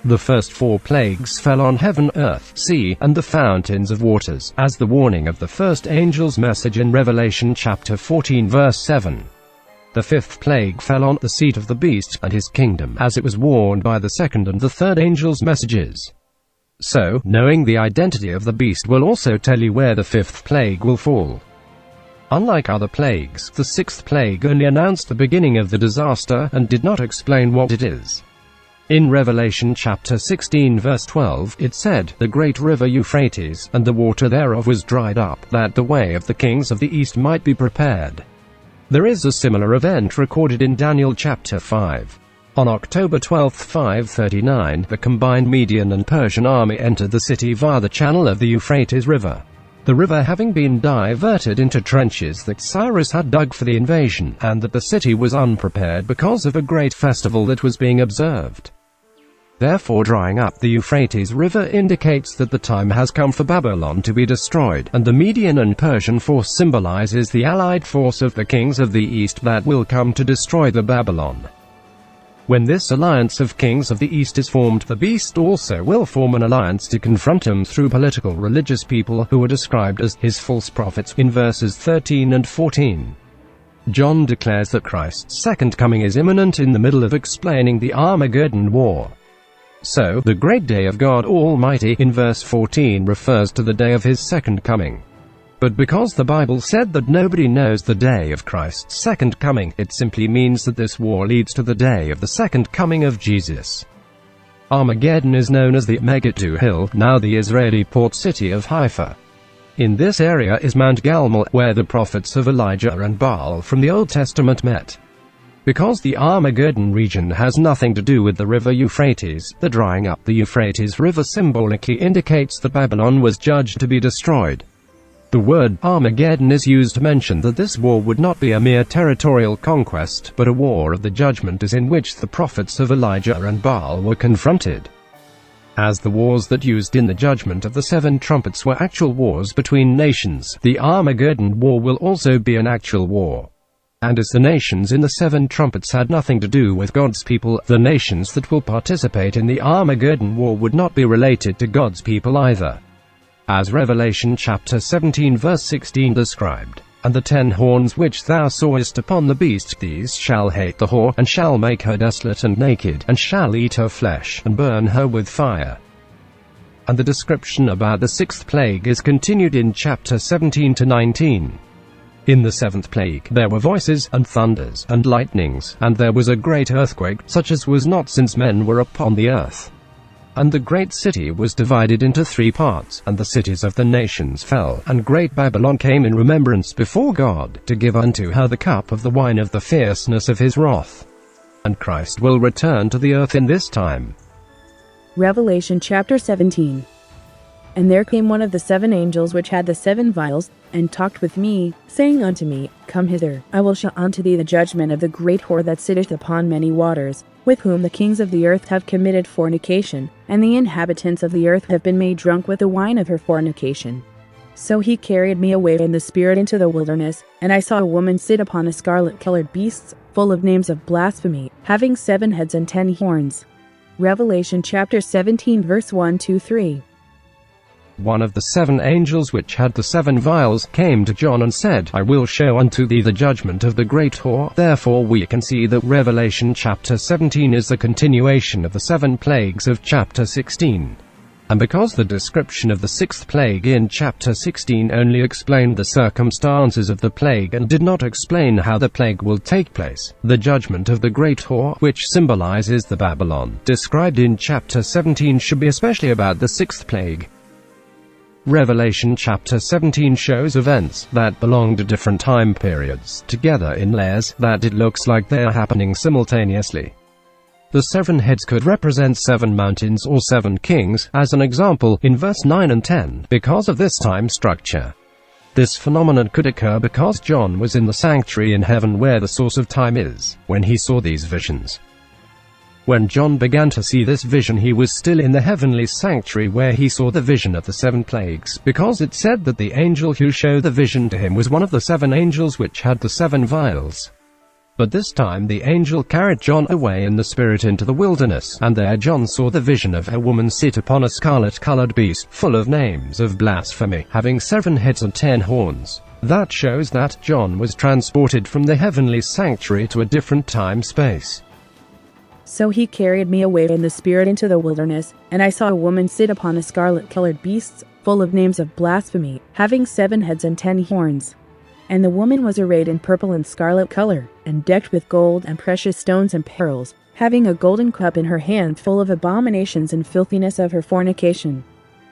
The first 4 plagues fell on heaven, earth, sea, and the fountains of waters, as the warning of the first angel's message in Revelation chapter 14 verse 7. The 5th plague fell on the seat of the beast and his kingdom, as it was warned by the second and the third angel's messages. So, knowing the identity of the beast will also tell you where the 5th plague will fall. Unlike other plagues, the 6th plague only announced the beginning of the disaster and did not explain what it is. In Revelation chapter 16 verse 12, it said, The great river Euphrates, and the water thereof was dried up, that the way of the kings of the east might be prepared. There is a similar event recorded in Daniel chapter 5. On October 12, 539, the combined Median and Persian army entered the city via the channel of the Euphrates River. The river having been diverted into trenches that Cyrus had dug for the invasion, and that the city was unprepared because of a great festival that was being observed. Therefore drying up the Euphrates River indicates that the time has come for Babylon to be destroyed, and the Median and Persian force symbolizes the allied force of the kings of the east that will come to destroy the Babylon. When this alliance of kings of the east is formed, the beast also will form an alliance to confront him through political religious people who are described as his false prophets in verses 13 and 14. John declares that Christ's second coming is imminent in the middle of explaining the Armageddon war. So, the great day of God Almighty in verse 14 refers to the day of his second coming. But because the Bible said that nobody knows the day of Christ's second coming, it simply means that this war leads to the day of the second coming of Jesus. Armageddon is known as the Megiddo Hill, now the Israeli port city of Haifa. In this area is Mount Galmel, where the prophets of Elijah and Baal from the Old Testament met. Because the Armageddon region has nothing to do with the river Euphrates, the drying up the Euphrates River symbolically indicates that Babylon was judged to be destroyed. The word Armageddon is used to mention that this war would not be a mere territorial conquest, but a war of the judgment as in which the prophets of Elijah and Baal were confronted. As the wars that used in the judgment of the 7 trumpets were actual wars between nations, the Armageddon war will also be an actual war. And as the nations in the 7 trumpets had nothing to do with God's people, the nations that will participate in the Armageddon war would not be related to God's people either. As Revelation chapter 17 verse 16 described, And the 10 horns which thou sawest upon the beast, these shall hate the whore, and shall make her desolate and naked, and shall eat her flesh, and burn her with fire. And the description about the 6th plague is continued in chapter 17 to 19. In the 7th plague, there were voices, and thunders, and lightnings, and there was a great earthquake, such as was not since men were upon the earth. And the great city was divided into 3 parts, and the cities of the nations fell, and great Babylon came in remembrance before God, to give unto her the cup of the wine of the fierceness of his wrath. And Christ will return to the earth in this time. Revelation chapter 17. And there came one of the 7 angels which had the 7 vials, and talked with me, saying unto me, Come hither, I will show unto thee the judgment of the great whore that sitteth upon many waters, with whom the kings of the earth have committed fornication, and the inhabitants of the earth have been made drunk with the wine of her fornication. So he carried me away in the spirit into the wilderness, and I saw a woman sit upon a scarlet-colored beast, full of names of blasphemy, having 7 heads and 10 horns. Revelation chapter 17 verse 1-3. One of the 7 angels which had the 7 vials came to John and said, I will show unto thee the judgment of the great whore. Therefore we can see that Revelation chapter 17 is the continuation of the 7 plagues of chapter 16. And because the description of the 6th plague in chapter 16 only explained the circumstances of the plague and did not explain how the plague will take place, the judgment of the great whore, which symbolizes the Babylon, described in chapter 17 should be especially about the 6th plague. Revelation chapter 17 shows events that belong to different time periods, together in layers, that it looks like they are happening simultaneously. The 7 heads could represent 7 mountains or 7 kings, as an example, in verse 9 and 10, because of this time structure. This phenomenon could occur because John was in the sanctuary in heaven where the source of time is, when he saw these visions. When John began to see this vision, he was still in the heavenly sanctuary where he saw the vision of the 7 plagues, because it said that the angel who showed the vision to him was one of the 7 angels which had the 7 vials. But this time the angel carried John away in the spirit into the wilderness, and there John saw the vision of a woman sit upon a scarlet-colored beast, full of names of blasphemy, having 7 heads and 10 horns. That shows that John was transported from the heavenly sanctuary to a different time-space. So he carried me away in the spirit into the wilderness, and I saw a woman sit upon a scarlet-colored beast, full of names of blasphemy, having 7 heads and 10 horns. And the woman was arrayed in purple and scarlet color, and decked with gold and precious stones and pearls, having a golden cup in her hand full of abominations and filthiness of her fornication.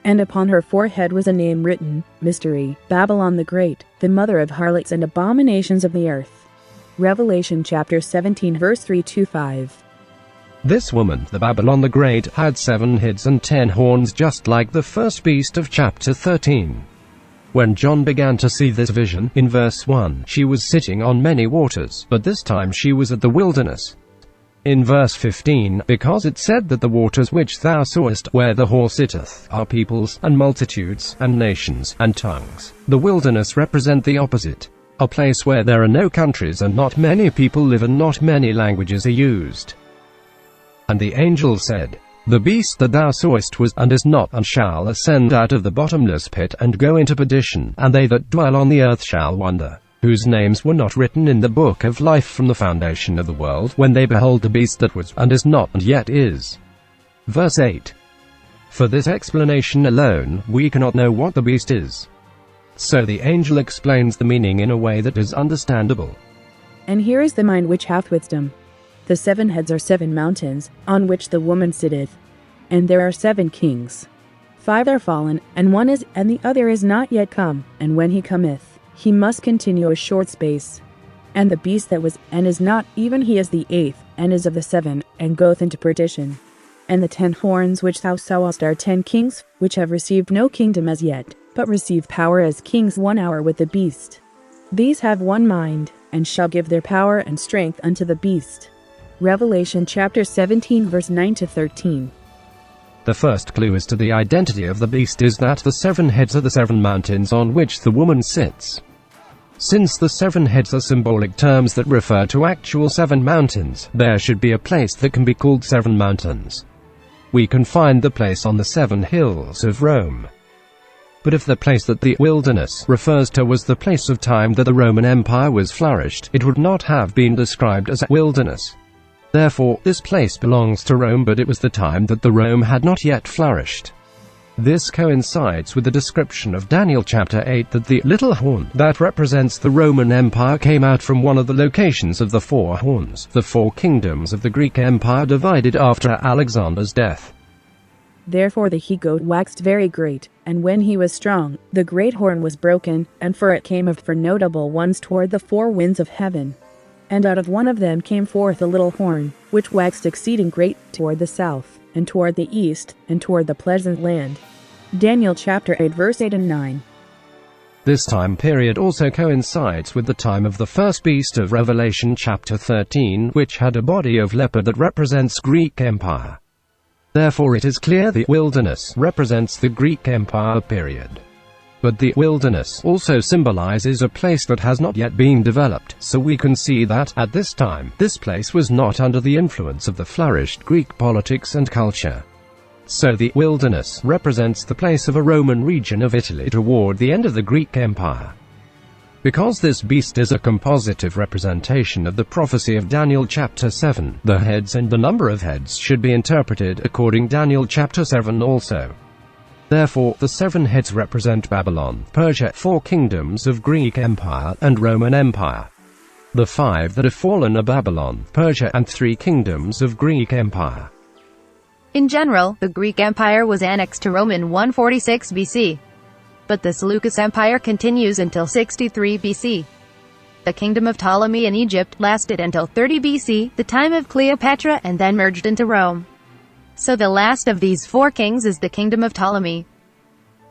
And upon her forehead was a name written, Mystery, Babylon the Great, the mother of harlots and abominations of the earth. Revelation chapter 17 verse 3-5. This woman, the Babylon the Great, had 7 heads and 10 horns, just like the first beast of chapter 13. When John began to see this vision, in verse 1, she was sitting on many waters, but this time she was at the wilderness. In verse 15, because it said that the waters which thou sawest, where the whore sitteth, are peoples, and multitudes, and nations, and tongues. The wilderness represent the opposite, a place where there are no countries and not many people live and not many languages are used. And the angel said, The beast that thou sawest was, and is not, and shall ascend out of the bottomless pit, and go into perdition, and they that dwell on the earth shall wonder, whose names were not written in the book of life from the foundation of the world, when they behold the beast that was, and is not, and yet is. Verse 8. For this explanation alone, we cannot know what the beast is. So the angel explains the meaning in a way that is understandable. And here is the mind which hath wisdom. The 7 heads are 7 mountains, on which the woman sitteth. And there are 7 kings. 5 are fallen, and one is, and the other is not yet come, and when he cometh, he must continue a short space. And the beast that was, and is not, even he is the 8th, and is of the 7, and goeth into perdition. And the 10 horns which thou sawest are 10 kings, which have received no kingdom as yet, but receive power as kings 1 hour with the beast. These have one mind, and shall give their power and strength unto the beast. Revelation chapter 17 verse 9-13. The first clue as to the identity of the beast is that the 7 heads are the 7 mountains on which the woman sits. Since the 7 heads are symbolic terms that refer to actual 7 mountains, there should be a place that can be called 7 mountains. We can find the place on the 7 hills of Rome. But if the place that the wilderness refers to was the place of time that the Roman Empire was flourished, it would not have been described as a wilderness. Therefore, this place belongs to Rome, but it was the time that the Rome had not yet flourished. This coincides with the description of Daniel chapter 8 that the little horn that represents the Roman Empire came out from one of the locations of the 4 horns, the 4 kingdoms of the Greek Empire divided after Alexander's death. Therefore the he-goat waxed very great, and when he was strong, the great horn was broken, and for it came of for notable ones toward the 4 winds of heaven. And out of one of them came forth a little horn, which waxed exceeding great, toward the south, and toward the east, and toward the pleasant land. Daniel chapter 8 verse 8 and 9. This time period also coincides with the time of the first beast of Revelation chapter 13, which had a body of leopard that represents Greek Empire. Therefore it is clear the wilderness represents the Greek Empire period. But the wilderness also symbolizes a place that has not yet been developed, so we can see that, at this time, this place was not under the influence of the flourished Greek politics and culture. So the wilderness represents the place of a Roman region of Italy toward the end of the Greek Empire. Because this beast is a compositive representation of the prophecy of Daniel chapter 7, the heads and the number of heads should be interpreted according to Daniel chapter 7 also. Therefore, the 7 heads represent Babylon, Persia, 4 kingdoms of Greek Empire, and Roman Empire. The 5 that have fallen are Babylon, Persia, and 3 kingdoms of Greek Empire. In general, the Greek Empire was annexed to Rome in 146 BC. But the Seleucid Empire continues until 63 BC. The kingdom of Ptolemy in Egypt lasted until 30 BC, the time of Cleopatra, and then merged into Rome. So the last of these 4 kings is the kingdom of Ptolemy.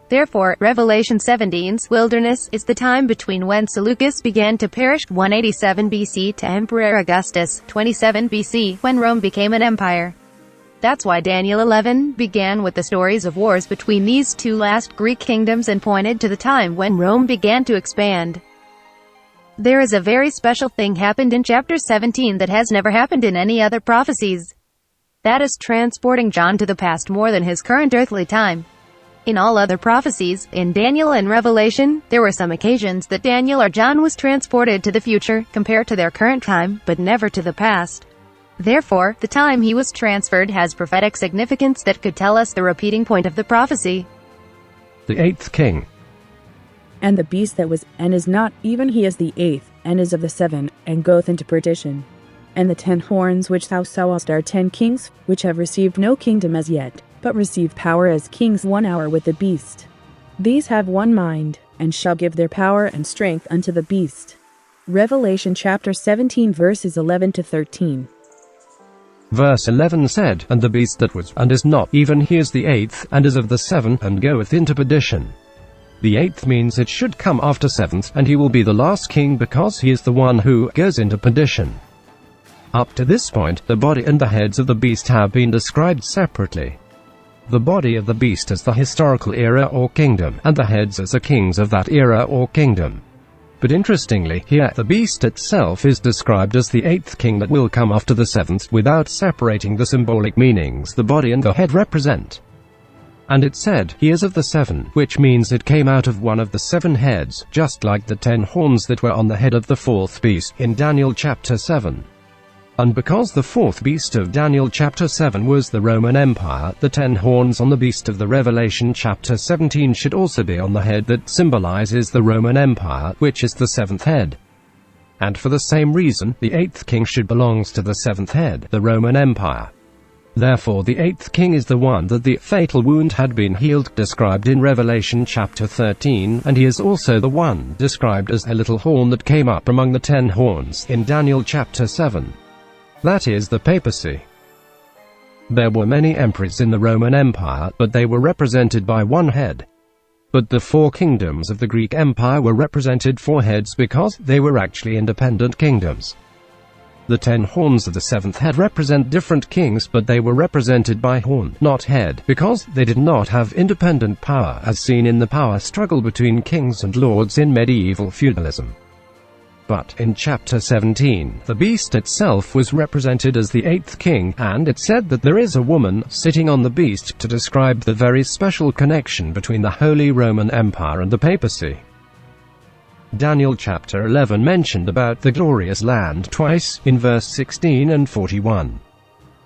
Therefore, Revelation 17's wilderness is the time between when Seleucus began to perish, 187 BC, to Emperor Augustus, 27 BC, when Rome became an empire. That's why Daniel 11 began with the stories of wars between these 2 last Greek kingdoms and pointed to the time when Rome began to expand. There is a very special thing happened in chapter 17 that has never happened in any other prophecies. That is transporting John to the past more than his current earthly time. In all other prophecies, in Daniel and Revelation, there were some occasions that Daniel or John was transported to the future, compared to their current time, but never to the past. Therefore, the time he was transferred has prophetic significance that could tell us the repeating point of the prophecy. The 8th king. And the beast that was, and is not, even he is the 8th, and is of the 7, and goeth into perdition. And the 10 horns which thou sawest are 10 kings, which have received no kingdom as yet, but receive power as kings 1 hour with the beast. These have one mind, and shall give their power and strength unto the beast. Revelation chapter 17 verses 11 to 13. Verse 11 said, And the beast that was, and is not, even he is the 8th, and is of the 7, and goeth into perdition. The 8th means it should come after 7th, and he will be the last king because he is the one who goes into perdition. Up to this point, the body and the heads of the beast have been described separately. The body of the beast as the historical era or kingdom, and the heads as the kings of that era or kingdom. But interestingly, here, the beast itself is described as the 8th king that will come after the 7th, without separating the symbolic meanings the body and the head represent. And it said, he is of the 7, which means it came out of one of the 7 heads, just like the 10 horns that were on the head of the 4th beast, in Daniel chapter 7. And because the 4th beast of Daniel chapter 7 was the Roman Empire, the 10 horns on the beast of the Revelation chapter 17 should also be on the head that symbolizes the Roman Empire, which is the 7th head. And for the same reason, the 8th king should belongs to the 7th head, the Roman Empire. Therefore the 8th king is the one that the fatal wound had been healed, described in Revelation chapter 13, and he is also the one described as a little horn that came up among the 10 horns in Daniel chapter 7. That is the papacy. There were many emperors in the Roman Empire, but they were represented by one head. But the 4 kingdoms of the Greek Empire were represented 4 heads because they were actually independent kingdoms. The 10 horns of the 7th head represent different kings, but they were represented by horn, not head, because they did not have independent power as seen in the power struggle between kings and lords in medieval feudalism. But, in chapter 17, the beast itself was represented as the 8th king, and it said that there is a woman sitting on the beast to describe the very special connection between the Holy Roman Empire and the papacy. Daniel chapter 11 mentioned about the glorious land twice, in verse 16 and 41.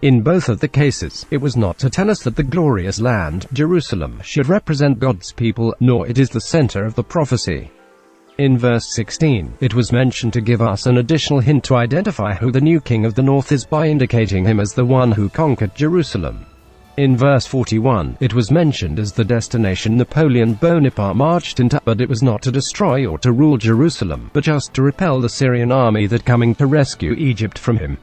In both of the cases, it was not to tell us that the glorious land, Jerusalem, should represent God's people, nor it is the center of the prophecy. In verse 16, it was mentioned to give us an additional hint to identify who the new king of the north is by indicating him as the one who conquered Jerusalem. In verse 41, it was mentioned as the destination Napoleon Bonaparte marched into, but it was not to destroy or to rule Jerusalem, but just to repel the Syrian army that coming to rescue Egypt from him.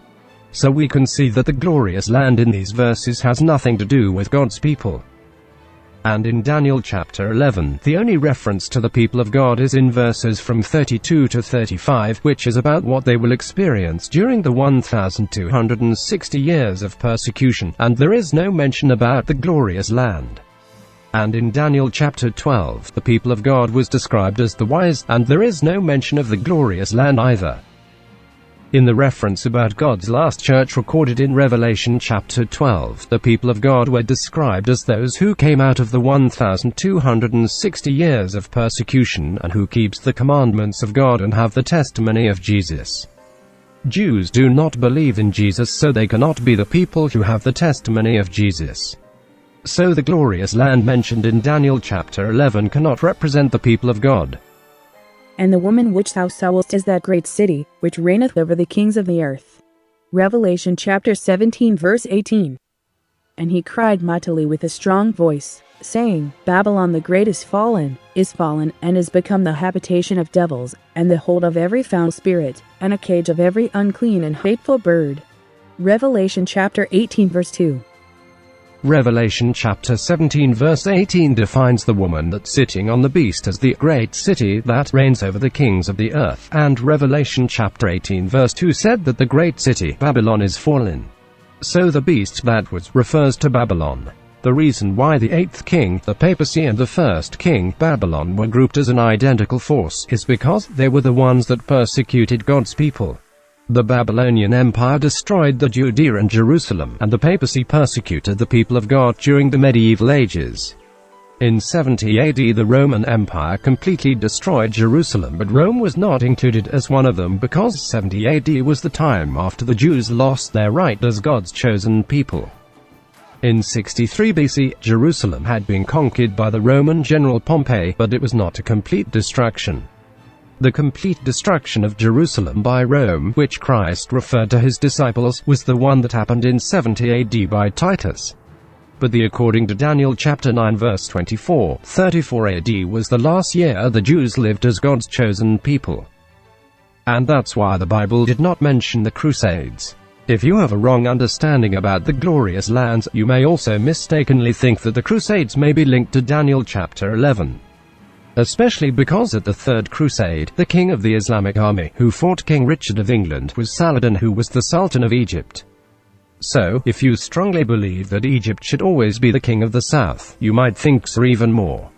So we can see that the glorious land in these verses has nothing to do with God's people. And in Daniel chapter 11, the only reference to the people of God is in verses from 32 to 35, which is about what they will experience during the 1260 years of persecution, and there is no mention about the glorious land. And in Daniel chapter 12, the people of God was described as the wise, and there is no mention of the glorious land either. In the reference about God's last church recorded in Revelation chapter 12, the people of God were described as those who came out of the 1260 years of persecution, and who keeps the commandments of God and have the testimony of Jesus. Jews do not believe in Jesus, so they cannot be the people who have the testimony of Jesus. So the glorious land mentioned in Daniel chapter 11 cannot represent the people of God. And the woman which thou sawest is that great city, which reigneth over the kings of the earth. Revelation chapter 17 verse 18. And he cried mightily with a strong voice, saying, Babylon the great is fallen, and is become the habitation of devils, and the hold of every foul spirit, and a cage of every unclean and hateful bird. Revelation chapter 18 verse 2. Revelation chapter 17 verse 18 defines the woman that's sitting on the beast as the great city that reigns over the kings of the earth, and Revelation chapter 18 verse 2 said that the great city, Babylon, is fallen. So the beast that was refers to Babylon. The reason why the eighth king, the papacy, and the first king, Babylon, were grouped as an identical force is because they were the ones that persecuted God's people. The Babylonian Empire destroyed the Judea and Jerusalem, and the papacy persecuted the people of God during the medieval ages. In 70 AD the Roman Empire completely destroyed Jerusalem, but Rome was not included as one of them because 70 AD was the time after the Jews lost their right as God's chosen people. In 63 BC, Jerusalem had been conquered by the Roman general Pompey, but it was not a complete destruction. The complete destruction of Jerusalem by Rome, which Christ referred to his disciples, was the one that happened in 70 AD by Titus. But according to Daniel chapter 9 verse 24, 34 AD was the last year the Jews lived as God's chosen people. And that's why the Bible did not mention the Crusades. If you have a wrong understanding about the glorious lands, you may also mistakenly think that the Crusades may be linked to Daniel chapter 11. Especially because at the Third Crusade, the king of the Islamic army, who fought King Richard of England, was Saladin, who was the Sultan of Egypt. So, if you strongly believe that Egypt should always be the king of the south, you might think so even more.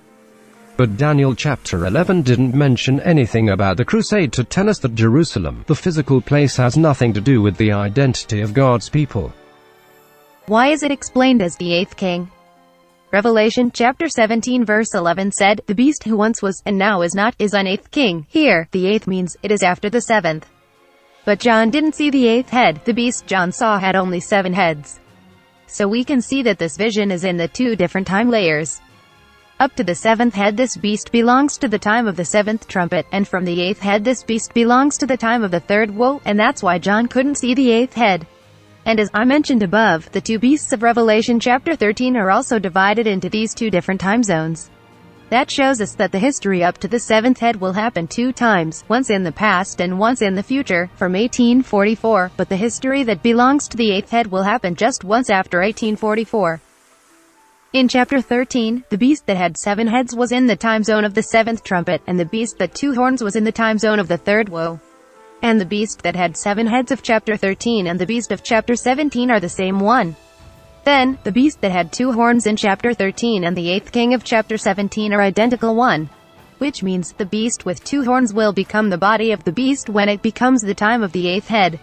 But Daniel chapter 11 didn't mention anything about the crusade to tell us that Jerusalem, the physical place, has nothing to do with the identity of God's people. Why is it explained as the eighth king? Revelation chapter 17 verse 11 said, The beast who once was, and now is not, is an eighth king. Here, the eighth means, it is after the seventh. But John didn't see the eighth head. The beast John saw had only 7 heads. So we can see that this vision is in the 2 different time layers. Up to the 7th head this beast belongs to the time of the 7th trumpet, and from the 8th head this beast belongs to the time of the 3rd woe, and that's why John couldn't see the 8th head. And as I mentioned above, the 2 beasts of Revelation chapter 13 are also divided into these 2 different time zones. That shows us that the history up to the 7th head will happen 2 times, once in the past and once in the future, from 1844, but the history that belongs to the 8th head will happen just once after 1844. In chapter 13, the beast that had 7 heads was in the time zone of the 7th trumpet, and the beast that 2 horns was in the time zone of the 3rd woe. And the beast that had 7 heads of chapter 13 and the beast of chapter 17 are the same one. Then, the beast that had 2 horns in chapter 13 and the 8th king of chapter 17 are identical one. Which means, the beast with 2 horns will become the body of the beast when it becomes the time of the 8th head.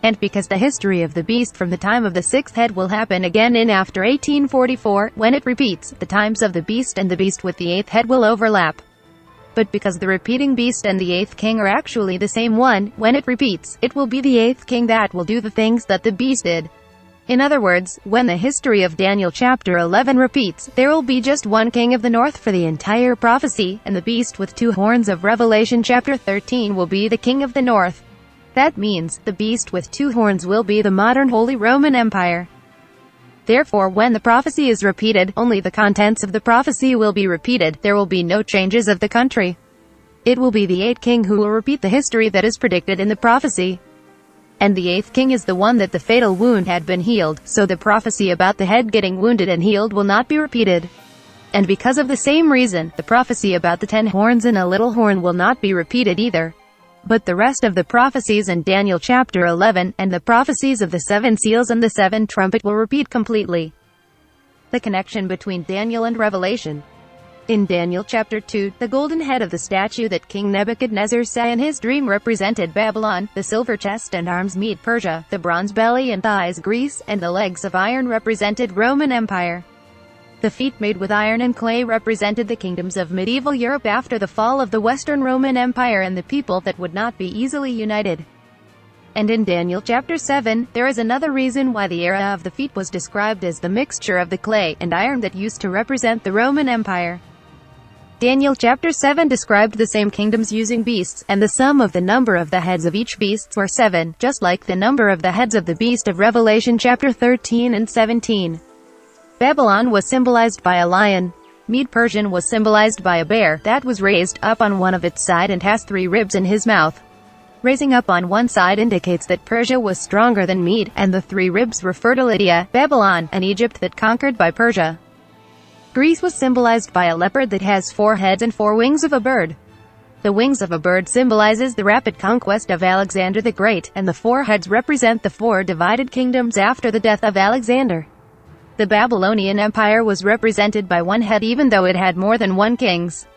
And because the history of the beast from the time of the 6th head will happen again in after 1844, when it repeats, the times of the beast and the beast with the 8th head will overlap. But because the repeating beast and the 8th king are actually the same one, when it repeats, it will be the 8th king that will do the things that the beast did. In other words, when the history of Daniel chapter 11 repeats, there will be just one king of the north for the entire prophecy, and the beast with 2 horns of Revelation chapter 13 will be the king of the north. That means, the beast with 2 horns will be the modern Holy Roman Empire. Therefore, when the prophecy is repeated, only the contents of the prophecy will be repeated. There will be no changes of the country. It will be the 8th king who will repeat the history that is predicted in the prophecy. And the 8th king is the one that the fatal wound had been healed, so the prophecy about the head getting wounded and healed will not be repeated. And because of the same reason, the prophecy about the 10 horns and a little horn will not be repeated either. But the rest of the prophecies in Daniel chapter 11, and the prophecies of the 7 seals and the 7 trumpet will repeat completely. The connection between Daniel and Revelation. In Daniel chapter 2, the golden head of the statue that King Nebuchadnezzar saw in his dream represented Babylon, the silver chest and arms Mede Persia, the bronze belly and thighs Greece, and the legs of iron represented Roman Empire. The feet made with iron and clay represented the kingdoms of medieval Europe after the fall of the Western Roman Empire and the people that would not be easily united. And in Daniel chapter 7, there is another reason why the era of the feet was described as the mixture of the clay and iron that used to represent the Roman Empire. Daniel chapter 7 described the same kingdoms using beasts, and the sum of the number of the heads of each beast were 7, just like the number of the heads of the beast of Revelation chapter 13 and 17. Babylon was symbolized by a lion. Mede-Persian was symbolized by a bear that was raised up on one of its side and has 3 ribs in his mouth. Raising up on one side indicates that Persia was stronger than Mede, and the 3 ribs refer to Lydia, Babylon, and Egypt that conquered by Persia. Greece was symbolized by a leopard that has 4 heads and 4 wings of a bird. The wings of a bird symbolizes the rapid conquest of Alexander the Great, and the 4 heads represent the 4 divided kingdoms after the death of Alexander. The Babylonian Empire was represented by 1 head even though it had more than 1 kings.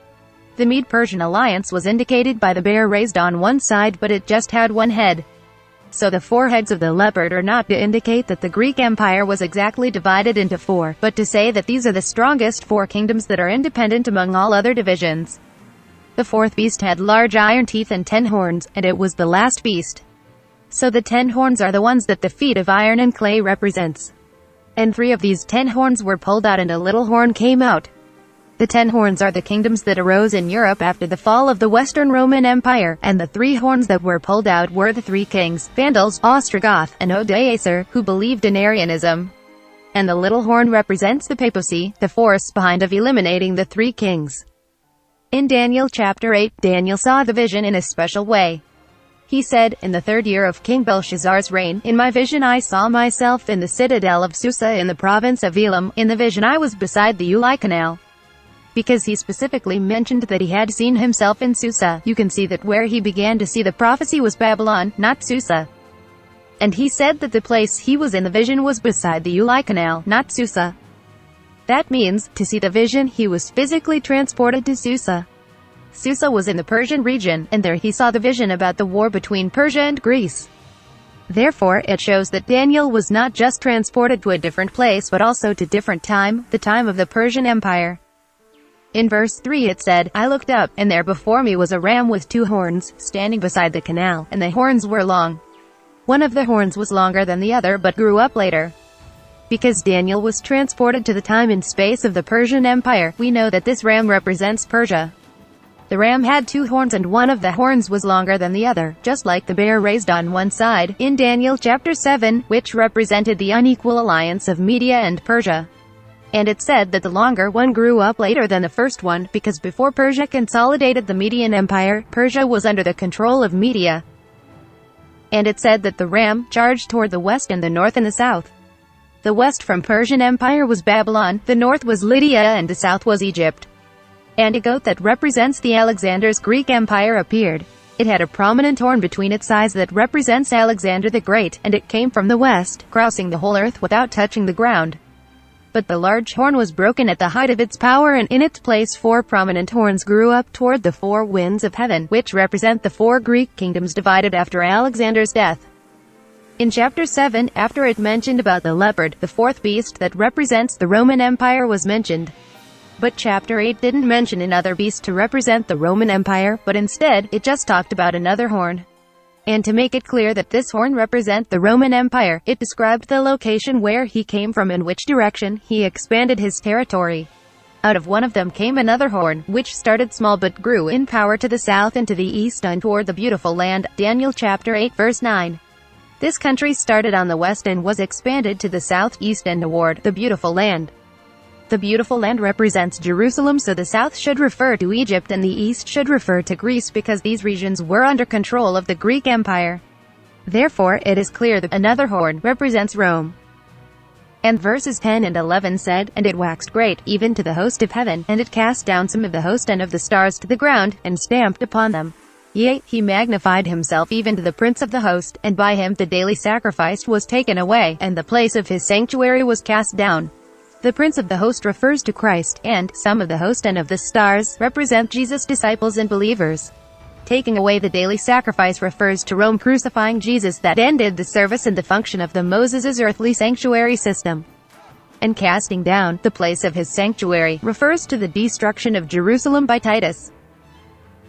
The Mede-Persian alliance was indicated by the bear raised on one side but it just had 1 head. So the 4 heads of the leopard are not to indicate that the Greek Empire was exactly divided into 4, but to say that these are the strongest 4 kingdoms that are independent among all other divisions. The 4th beast had large iron teeth and 10 horns, and it was the last beast. So the 10 horns are the ones that the feet of iron and clay represents. And 3 of these 10 horns were pulled out and a little horn came out. The 10 horns are the kingdoms that arose in Europe after the fall of the Western Roman Empire, and the 3 horns that were pulled out were the 3 kings, Vandals, Ostrogoth, and Odoacer, who believed in Arianism. And the little horn represents the papacy, the force behind of eliminating the 3 kings. In Daniel chapter 8, Daniel saw the vision in a special way. He said, in the 3rd year of King Belshazzar's reign, in my vision I saw myself in the citadel of Susa in the province of Elam. In the vision I was beside the Ulai Canal. Because he specifically mentioned that he had seen himself in Susa, you can see that where he began to see the prophecy was Babylon, not Susa. And he said that the place he was in the vision was beside the Ulai Canal, not Susa. That means, to see the vision, he was physically transported to Susa. Susa was in the Persian region, and there he saw the vision about the war between Persia and Greece. Therefore, it shows that Daniel was not just transported to a different place but also to different time, the time of the Persian Empire. In verse 3 it said, I looked up, and there before me was a ram with 2 horns, standing beside the canal, and the horns were long. One of the horns was longer than the other but grew up later. Because Daniel was transported to the time and space of the Persian Empire, we know that this ram represents Persia. The ram had 2 horns and one of the horns was longer than the other, just like the bear raised on one side, in Daniel chapter 7, which represented the unequal alliance of Media and Persia. And it said that the longer one grew up later than the first one, because before Persia consolidated the Median Empire, Persia was under the control of Media. And it said that the ram charged toward the west and the north and the south. The west from Persian Empire was Babylon, the north was Lydia and the south was Egypt. And a goat that represents the Alexander's Greek Empire appeared. It had a prominent horn between its eyes that represents Alexander the Great, and it came from the west, crossing the whole earth without touching the ground. But the large horn was broken at the height of its power, and in its place 4 prominent horns grew up toward the 4 winds of heaven, which represent the 4 Greek kingdoms divided after Alexander's death. In chapter 7, after it mentioned about the leopard, the 4th beast that represents the Roman Empire was mentioned. But chapter 8 didn't mention another beast to represent the Roman Empire, but instead, it just talked about another horn. And to make it clear that this horn represent the Roman Empire, it described the location where he came from and which direction he expanded his territory. Out of one of them came another horn, which started small but grew in power to the south and to the east and toward the beautiful land. Daniel chapter 8 verse 9. This country started on the west and was expanded to the south, east and toward the beautiful land. The beautiful land represents Jerusalem, so the south should refer to Egypt and the east should refer to Greece because these regions were under control of the Greek Empire. Therefore it is clear that another horn represents Rome. And verses 10 and 11 said, "And it waxed great, even to the host of heaven, and it cast down some of the host and of the stars to the ground, and stamped upon them. Yea, he magnified himself even to the prince of the host, and by him the daily sacrifice was taken away, and the place of his sanctuary was cast down." The prince of the host refers to Christ, and some of the host and of the stars represent Jesus' disciples and believers. Taking away the daily sacrifice refers to Rome crucifying Jesus that ended the service and the function of the Moses' earthly sanctuary system. And casting down the place of his sanctuary refers to the destruction of Jerusalem by Titus.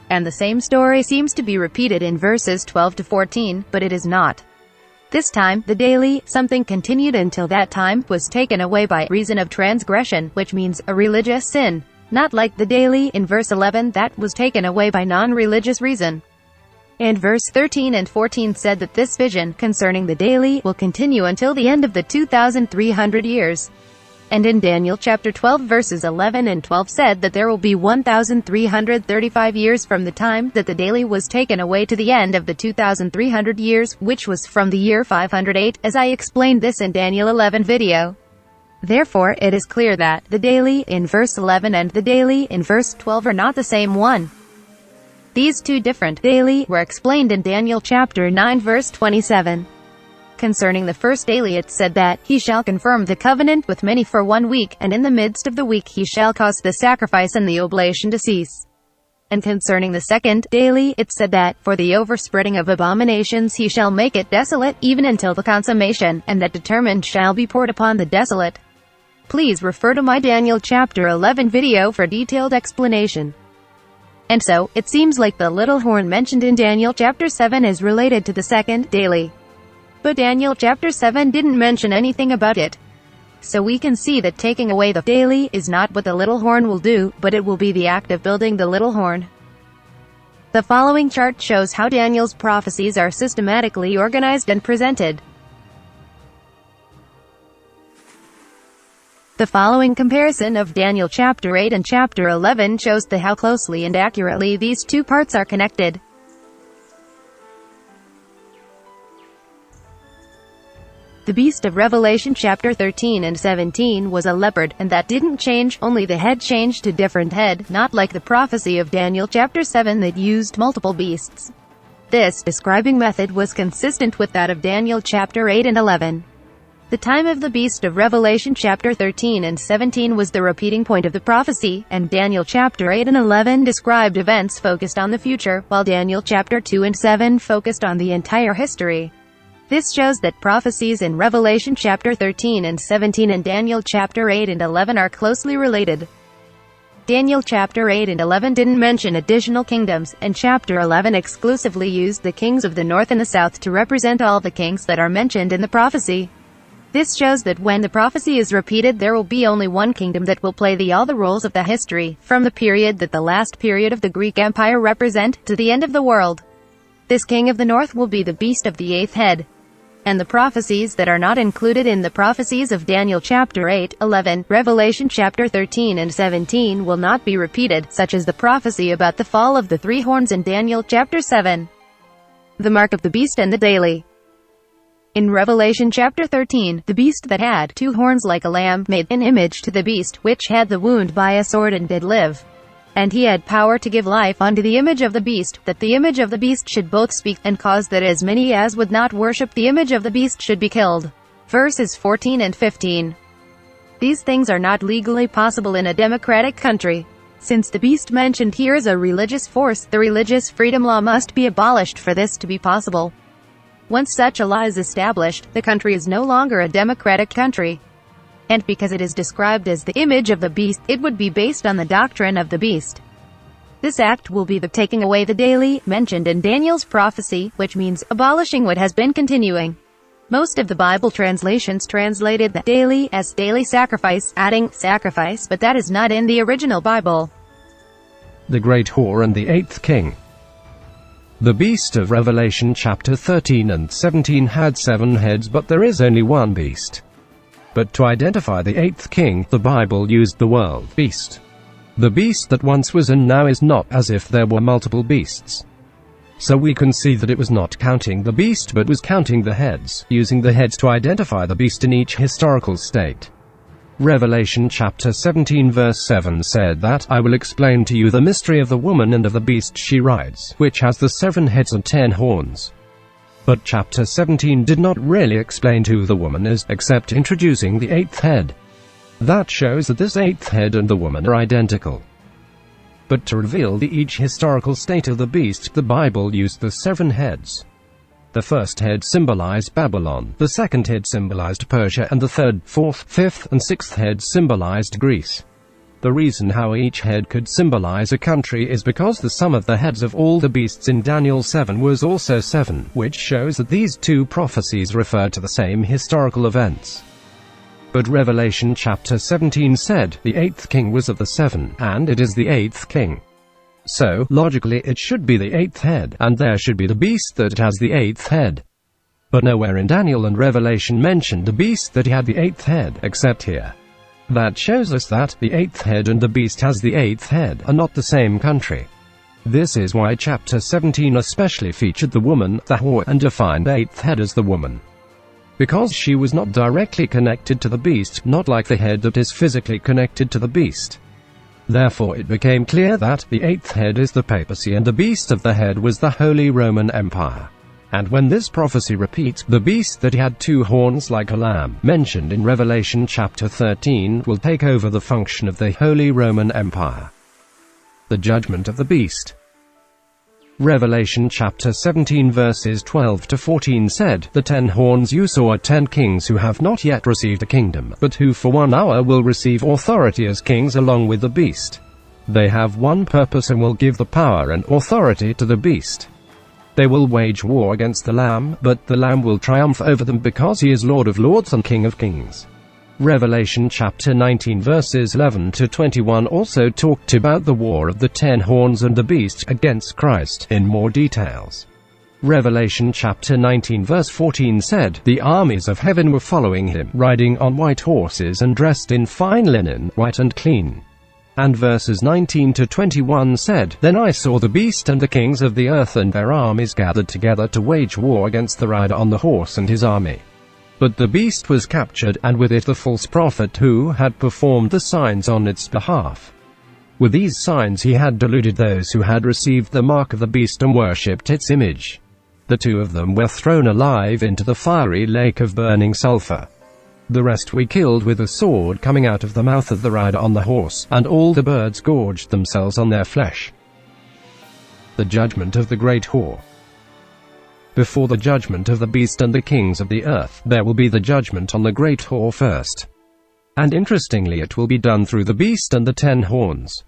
And the same story seems to be repeated in verses 12 to 14, but it is not. This time, the daily something continued until that time was taken away by reason of transgression, which means a religious sin. Not like the daily in verse 11 that was taken away by non-religious reason. And verse 13 and 14 said that this vision concerning the daily will continue until the end of the 2,300 years. And in Daniel chapter 12 verses 11 and 12 said that there will be 1,335 years from the time that the daily was taken away to the end of the 2,300 years, which was from the year 508, as I explained this in Daniel 11 video. Therefore, it is clear that the daily in verse 11 and the daily in verse 12 are not the same one. These two different daily were explained in Daniel chapter 9 verse 27. Concerning the first daily it said that, "He shall confirm the covenant with many for 1 week, and in the midst of the week he shall cause the sacrifice and the oblation to cease." And concerning the second daily it said that, "For the overspreading of abominations he shall make it desolate, even until the consummation, and that determined shall be poured upon the desolate." Please refer to my Daniel chapter 11 video for detailed explanation. And so, it seems like the little horn mentioned in Daniel chapter 7 is related to the second daily. But Daniel chapter 7 didn't mention anything about it. So we can see that taking away the daily is not what the little horn will do, but it will be the act of building the little horn. The following chart shows how Daniel's prophecies are systematically organized and presented. The following comparison of Daniel chapter 8 and chapter 11 shows how closely and accurately these two parts are connected. The beast of Revelation chapter 13 and 17 was a leopard, and that didn't change, only the head changed to different head, not like the prophecy of Daniel chapter 7 that used multiple beasts. This describing method was consistent with that of Daniel chapter 8 and 11. The time of the beast of Revelation chapter 13 and 17 was the repeating point of the prophecy, and Daniel chapter 8 and 11 described events focused on the future, while Daniel chapter 2 and 7 focused on the entire history. This shows that prophecies in Revelation chapter 13 and 17 and Daniel chapter 8 and 11 are closely related. Daniel chapter 8 and 11 didn't mention additional kingdoms, and chapter 11 exclusively used the kings of the north and the south to represent all the kings that are mentioned in the prophecy. This shows that when the prophecy is repeated there will be only one kingdom that will play all the roles of the history, from the period that the last period of the Greek Empire represent, to the end of the world. This king of the north will be the beast of the 8th head. And the prophecies that are not included in the prophecies of Daniel chapter 8, 11, Revelation chapter 13 and 17 will not be repeated, such as the prophecy about the fall of the 3 horns in Daniel chapter 7. The mark of the beast and the daily. In Revelation chapter 13, the beast that had 2 horns like a lamb made an image to the beast, which had the wound by a sword and did live. And he had power to give life unto the image of the beast, that the image of the beast should both speak, and cause that as many as would not worship the image of the beast should be killed. Verses 14 and 15. These things are not legally possible in a democratic country. Since the beast mentioned here is a religious force, the religious freedom law must be abolished for this to be possible. Once such a law is established, the country is no longer a democratic country. And because it is described as the image of the beast, it would be based on the doctrine of the beast. This act will be the taking away the daily, mentioned in Daniel's prophecy, which means abolishing what has been continuing. Most of the Bible translations translated the daily as daily sacrifice, adding sacrifice, but that is not in the original Bible. The Great Whore and the 8th King. The beast of Revelation chapter 13 and 17 had 7 heads, but there is only one beast. But to identify the 8th king, the Bible used the word beast. The beast that once was and now is not, as if there were multiple beasts. So we can see that it was not counting the beast but was counting the heads, using the heads to identify the beast in each historical state. Revelation chapter 17 verse 7 said that, "I will explain to you the mystery of the woman and of the beast she rides, which has the 7 heads and 10 horns." But chapter 17 did not really explain who the woman is, except introducing the 8th head. That shows that this 8th head and the woman are identical. But to reveal each historical state of the beast, the Bible used the 7 heads. The first head symbolized Babylon, the second head symbolized Persia, and the third, fourth, fifth, and sixth heads symbolized Greece. The reason how each head could symbolize a country is because the sum of the heads of all the beasts in Daniel 7 was also 7, which shows that these two prophecies refer to the same historical events. But Revelation chapter 17 said, the 8th king was of the 7, and it is the 8th king. So, logically it should be the 8th head, and there should be the beast that has the 8th head. But nowhere in Daniel and Revelation mentioned the beast that had the 8th head, except here. That shows us that the 8th head and the beast has the 8th head are not the same country. This is why chapter 17 especially featured the woman, the whore, and defined the 8th head as the woman. Because she was not directly connected to the beast, not like the head that is physically connected to the beast. Therefore it became clear that the 8th head is the papacy and the beast of the head was the Holy Roman Empire. And when this prophecy repeats, the beast that had 2 horns like a lamb, mentioned in Revelation chapter 13, will take over the function of the Holy Roman Empire. The judgment of the beast. Revelation chapter 17 verses 12 to 14 said, "The 10 horns you saw are 10 kings who have not yet received a kingdom, but who for 1 hour will receive authority as kings along with the beast. They have one purpose and will give the power and authority to the beast. They will wage war against the Lamb, but the Lamb will triumph over them because he is Lord of lords and King of kings." Revelation chapter 19 verses 11 to 21 also talked about the war of the 10 horns and the beast against Christ in more details. Revelation chapter 19 verse 14 said, "The armies of heaven were following him, riding on white horses and dressed in fine linen, white and clean." And verses 19 to 21 said, "Then I saw the beast and the kings of the earth and their armies gathered together to wage war against the rider on the horse and his army. But the beast was captured, and with it the false prophet who had performed the signs on its behalf. With these signs he had deluded those who had received the mark of the beast and worshipped its image. The 2 of them were thrown alive into the fiery lake of burning sulfur. The rest we killed with a sword coming out of the mouth of the rider on the horse, and all the birds gorged themselves on their flesh." The judgment of the great whore. Before the judgment of the beast and the kings of the earth, there will be the judgment on the great whore first. And interestingly, it will be done through the beast and the 10 horns.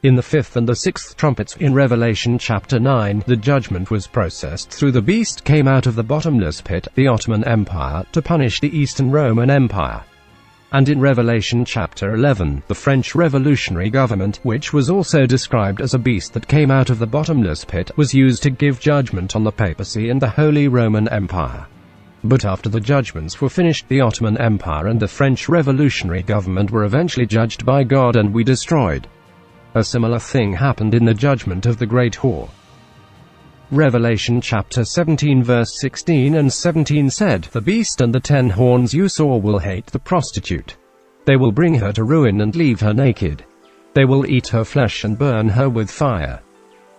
In the 5th and the 6th trumpets in Revelation chapter 9, the judgment was processed through the beast came out of the bottomless pit, the Ottoman Empire, to punish the Eastern Roman Empire. And in Revelation chapter 11, the French revolutionary government, which was also described as a beast that came out of the bottomless pit, was used to give judgment on the papacy and the Holy Roman Empire. But after the judgments were finished, the Ottoman Empire and the French revolutionary government were eventually judged by God and we destroyed. A similar thing happened in the judgment of the great whore. Revelation chapter 17 verse 16 and 17 said, "The beast and the 10 horns you saw will hate the prostitute. They will bring her to ruin and leave her naked. They will eat her flesh and burn her with fire.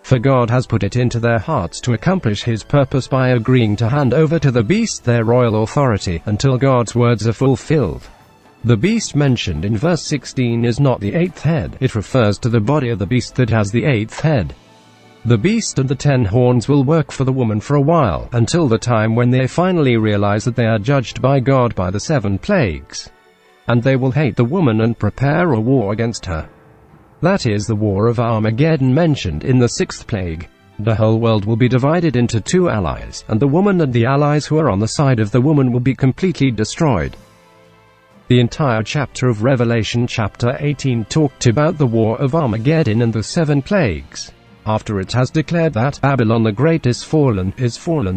For God has put it into their hearts to accomplish his purpose by agreeing to hand over to the beast their royal authority, until God's words are fulfilled." The beast mentioned in verse 16 is not the 8th head, it refers to the body of the beast that has the 8th head. The beast and the 10 horns will work for the woman for a while, until the time when they finally realize that they are judged by God by the 7 plagues. And they will hate the woman and prepare a war against her. That is the war of Armageddon mentioned in the 6th plague. The whole world will be divided into 2 allies, and the woman and the allies who are on the side of the woman will be completely destroyed. The entire chapter of Revelation chapter 18 talked about the war of Armageddon and the 7 plagues. After it has declared that Babylon the Great is fallen,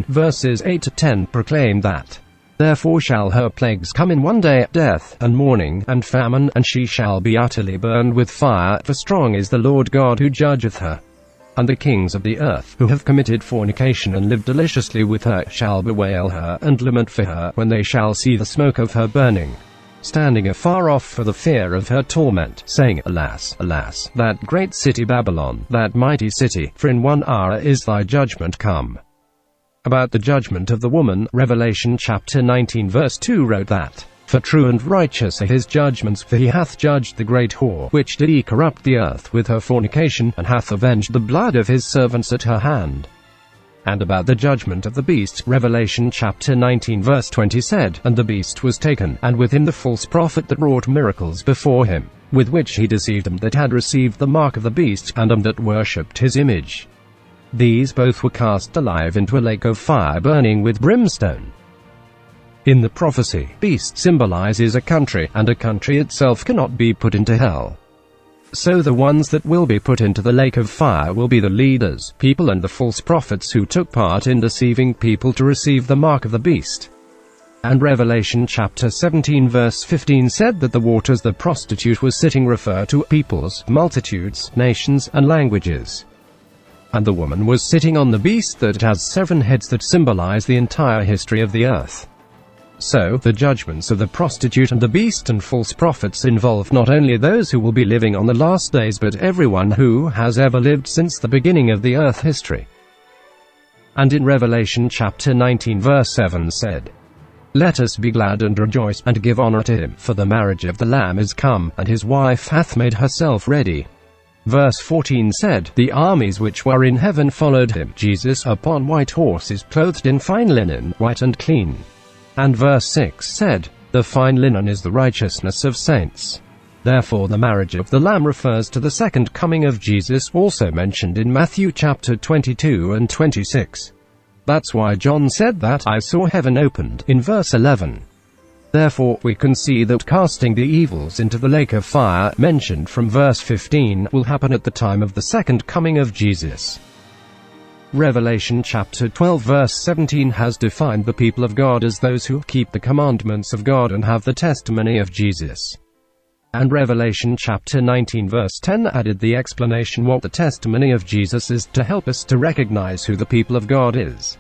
verses 8 to 10 proclaim that, "Therefore shall her plagues come in one day, death, and mourning, and famine, and she shall be utterly burned with fire, for strong is the Lord God who judgeth her." And the kings of the earth, who have committed fornication and lived deliciously with her, shall bewail her and lament for her, when they shall see the smoke of her burning, standing afar off for the fear of her torment, saying, Alas, alas, that great city Babylon, that mighty city, for in 1 hour is thy judgment come. About the judgment of the woman, Revelation chapter 19 verse 2 wrote that, For true and righteous are his judgments, for he hath judged the great whore, which did corrupt the earth with her fornication, and hath avenged the blood of his servants at her hand. And about the judgment of the beast, Revelation chapter 19 verse 20 said, And the beast was taken, and with him the false prophet that wrought miracles before him, with which he deceived them that had received the mark of the beast, and them that worshipped his image. These both were cast alive into a lake of fire burning with brimstone. In the prophecy, beast symbolizes a country, and a country itself cannot be put into hell. So the ones that will be put into the lake of fire will be the leaders, people and the false prophets who took part in deceiving people to receive the mark of the beast. And Revelation chapter 17 verse 15 said that the waters the prostitute was sitting refer to peoples, multitudes, nations, and languages. And the woman was sitting on the beast that has 7 heads that symbolize the entire history of the earth. So, the judgments of the prostitute and the beast and false prophets involve not only those who will be living on the last days but everyone who has ever lived since the beginning of the earth history. And in Revelation chapter 19 verse 7 said, Let us be glad and rejoice, and give honor to him, for the marriage of the Lamb is come, and his wife hath made herself ready. Verse 14 said, The armies which were in heaven followed him, Jesus, upon white horses, clothed in fine linen, white and clean. And verse 6 said, The fine linen is the righteousness of saints. Therefore the marriage of the Lamb refers to the second coming of Jesus, also mentioned in Matthew chapter 22 and 26. That's why John said that, I saw heaven opened, in verse 11. Therefore, we can see that casting the evils into the lake of fire, mentioned from verse 15, will happen at the time of the second coming of Jesus. Revelation chapter 12 verse 17 has defined the people of God as those who keep the commandments of God and have the testimony of Jesus. And Revelation chapter 19 verse 10 added the explanation what the testimony of Jesus is, to help us to recognize who the people of God is.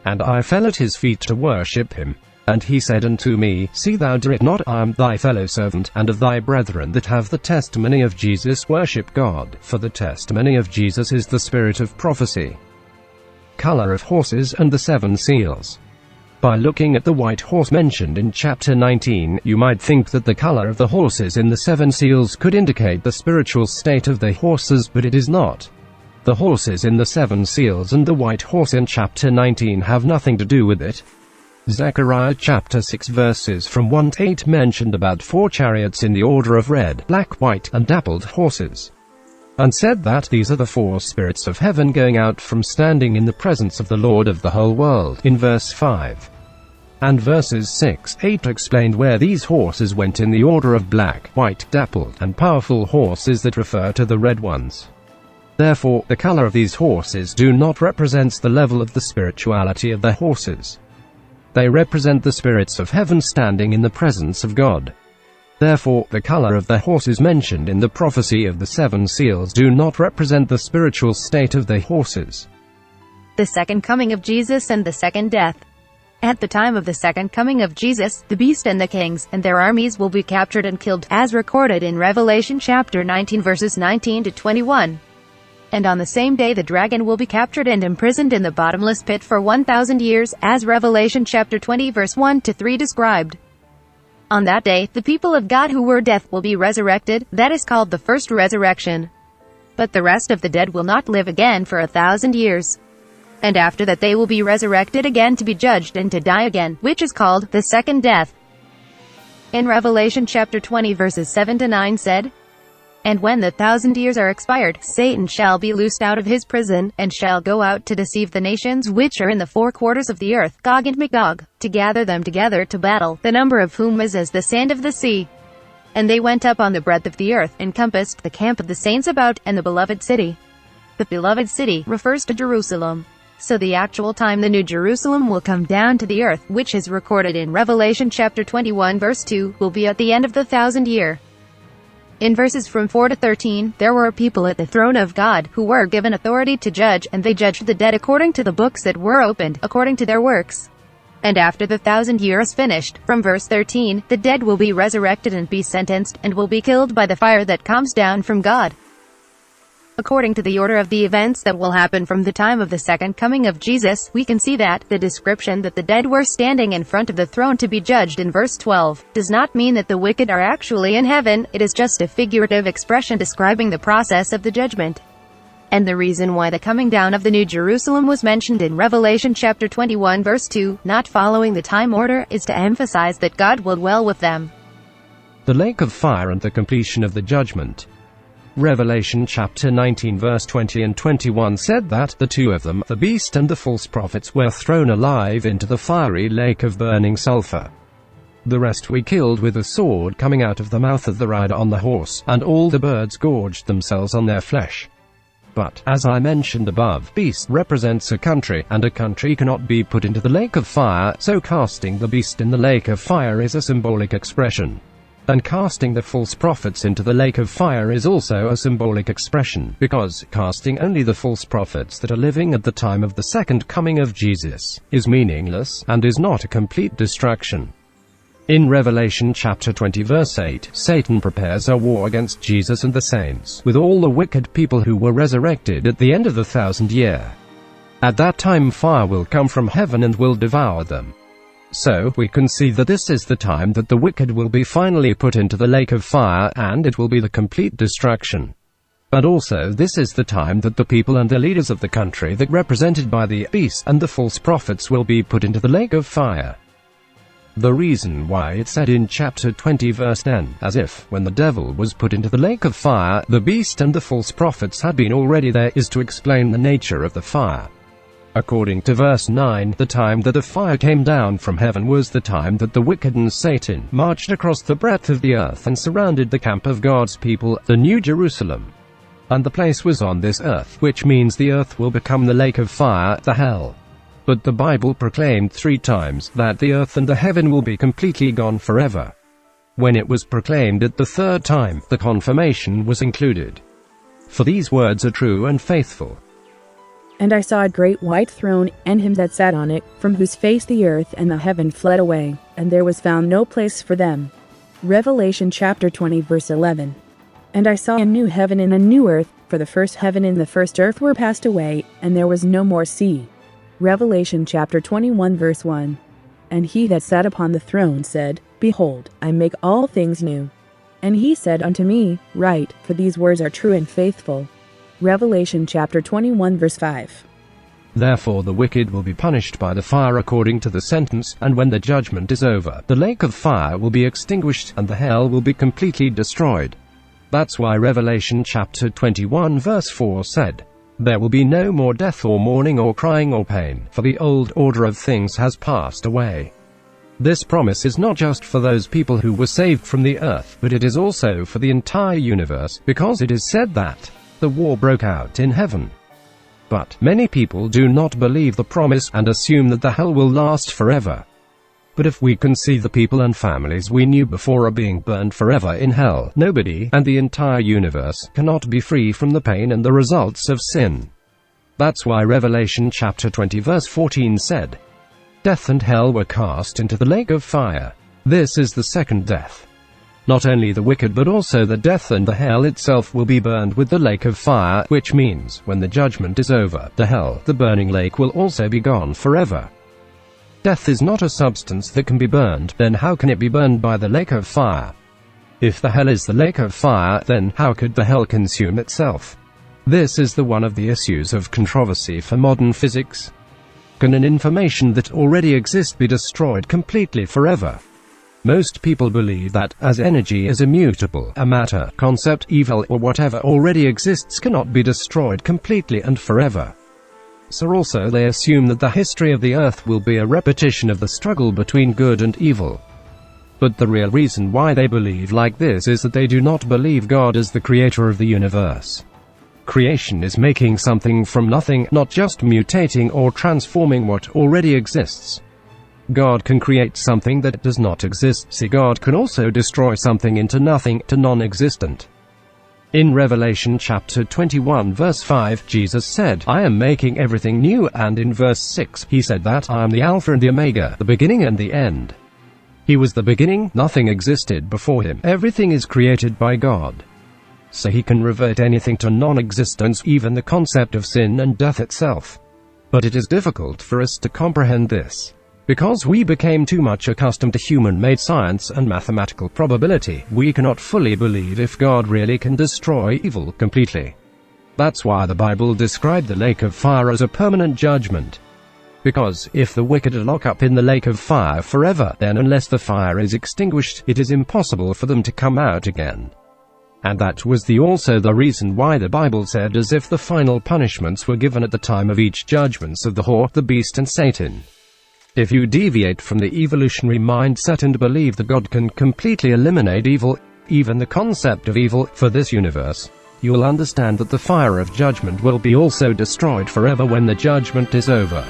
And I fell at his feet to worship him. And he said unto me, See thou do it not, I am thy fellow servant, and of thy brethren that have the testimony of Jesus worship God, for the testimony of Jesus is the spirit of prophecy. Color of horses and the 7 seals. By looking at the white horse mentioned in chapter 19, you might think that the color of the horses in the 7 seals could indicate the spiritual state of the horses, but it is not. The horses in the 7 seals and the white horse in chapter 19 have nothing to do with it. Zechariah chapter 6 verses from 1 to 8 mentioned about 4 chariots in the order of red, black, white, and dappled horses, and said that these are the 4 spirits of heaven going out from standing in the presence of the Lord of the whole world, in verse 5. And verses 6, 8 explained where these horses went in the order of black, white, dappled, and powerful horses that refer to the red ones. Therefore, the color of these horses do not represent the level of the spirituality of the horses. They represent the spirits of heaven standing in the presence of God. Therefore, the color of the horses mentioned in the prophecy of the 7 seals do not represent the spiritual state of the horses. The second coming of Jesus and the second death. At the time of the second coming of Jesus, the beast and the kings, and their armies will be captured and killed, as recorded in Revelation chapter 19 verses 19 to 21. And on the same day the dragon will be captured and imprisoned in the bottomless pit for 1,000 years, as Revelation chapter 20 verse 1 to 3 described. On that day, the people of God who were dead will be resurrected, that is called the first resurrection. But the rest of the dead will not live again for 1,000 years. And after that they will be resurrected again to be judged and to die again, which is called the second death. In Revelation chapter 20 verses 7 to 9 said, And when the 1,000 years are expired, Satan shall be loosed out of his prison, and shall go out to deceive the nations which are in the 4 quarters of the earth, Gog and Magog, to gather them together to battle, the number of whom is as the sand of the sea. And they went up on the breadth of the earth, and compassed the camp of the saints about, and the beloved city. The beloved city refers to Jerusalem. So the actual time the New Jerusalem will come down to the earth, which is recorded in Revelation chapter 21 verse 2, will be at the end of the 1,000 year. In verses from 4 to 13, there were a people at the throne of God, who were given authority to judge, and they judged the dead according to the books that were opened, according to their works. And after the 1,000 years finished, from verse 13, the dead will be resurrected and be sentenced, and will be killed by the fire that comes down from God. According to the order of the events that will happen from the time of the second coming of Jesus, we can see that the description that the dead were standing in front of the throne to be judged in verse 12 does not mean that the wicked are actually in heaven. It is just a figurative expression describing the process of the judgment. And the reason why the coming down of the New Jerusalem was mentioned in Revelation chapter 21 verse 2, not following the time order, is to emphasize that God will dwell with them. The lake of fire and the completion of the judgment. Revelation chapter 19 verse 20 and 21 said that the two of them, the beast and the false prophets, were thrown alive into the fiery lake of burning sulfur. The rest we killed with a sword coming out of the mouth of the rider on the horse, and all the birds gorged themselves on their flesh. But, as I mentioned above, beast represents a country, and a country cannot be put into the lake of fire, so casting the beast in the lake of fire is a symbolic expression. And casting the false prophets into the lake of fire is also a symbolic expression, because casting only the false prophets that are living at the time of the second coming of Jesus is meaningless, and is not a complete destruction. In Revelation chapter 20 verse 8, Satan prepares a war against Jesus and the saints, with all the wicked people who were resurrected at the end of the 1,000 year. At that time fire will come from heaven and will devour them. So, we can see that this is the time that the wicked will be finally put into the lake of fire, and it will be the complete destruction. But also this is the time that the people and the leaders of the country that represented by the beast and the false prophets will be put into the lake of fire. The reason why it said in chapter 20 verse 10, as if, when the devil was put into the lake of fire, the beast and the false prophets had been already there, is to explain the nature of the fire. According to verse 9, the time that the fire came down from heaven was the time that the wicked and Satan marched across the breadth of the earth and surrounded the camp of God's people, the New Jerusalem. And the place was on this earth, which means the earth will become the lake of fire, the hell. But the Bible proclaimed 3 times that the earth and the heaven will be completely gone forever. When it was proclaimed at the 3rd time, the confirmation was included. For these words are true and faithful. And I saw a great white throne, and him that sat on it, from whose face the earth and the heaven fled away, and there was found no place for them. Revelation chapter 20 verse 11. And I saw a new heaven and a new earth, for the first heaven and the first earth were passed away, and there was no more sea. Revelation chapter 21 verse 1. And he that sat upon the throne said, Behold, I make all things new. And he said unto me, Write, for these words are true and faithful. Revelation chapter 21 verse 5. Therefore the wicked will be punished by the fire according to the sentence, and when the judgment is over, the lake of fire will be extinguished, and the hell will be completely destroyed. That's why Revelation chapter 21 verse 4 said, There will be no more death or mourning or crying or pain, for the old order of things has passed away. This promise is not just for those people who were saved from the earth, but it is also for the entire universe, because it is said that the war broke out in heaven. But many people do not believe the promise and assume that the hell will last forever. But if we can see the people and families we knew before are being burned forever in hell, nobody, and the entire universe, cannot be free from the pain and the results of sin. That's why Revelation chapter 20 verse 14 said, Death and hell were cast into the lake of fire. This is the second death. Not only the wicked but also the death and the hell itself will be burned with the lake of fire, which means, when the judgment is over, the hell, the burning lake, will also be gone forever. Death is not a substance that can be burned, then how can it be burned by the lake of fire? If the hell is the lake of fire, then how could the hell consume itself? This is one of the issues of controversy for modern physics. Can an information that already exists be destroyed completely forever? Most people believe that, as energy is immutable, a matter, concept, evil, or whatever already exists cannot be destroyed completely and forever. So also they assume that the history of the earth will be a repetition of the struggle between good and evil. But the real reason why they believe like this is that they do not believe God is the creator of the universe. Creation is making something from nothing, not just mutating or transforming what already exists. God can create something that does not exist. See, God can also destroy something into nothing, to non-existent. In Revelation chapter 21 verse 5, Jesus said, "I am making everything new," and in verse 6, he said that, "I am the Alpha and the Omega, the beginning and the end." He was the beginning, nothing existed before him. Everything is created by God. So he can revert anything to non-existence, even the concept of sin and death itself. But it is difficult for us to comprehend this. Because we became too much accustomed to human-made science and mathematical probability, we cannot fully believe if God really can destroy evil completely. That's why the Bible described the lake of fire as a permanent judgment. Because, if the wicked are locked up in the lake of fire forever, then unless the fire is extinguished, it is impossible for them to come out again. And that was also the reason why the Bible said as if the final punishments were given at the time of each judgments of the whore, the beast and Satan. If you deviate from the evolutionary mindset and believe that God can completely eliminate evil, even the concept of evil, for this universe, you'll understand that the fire of judgment will be also destroyed forever when the judgment is over.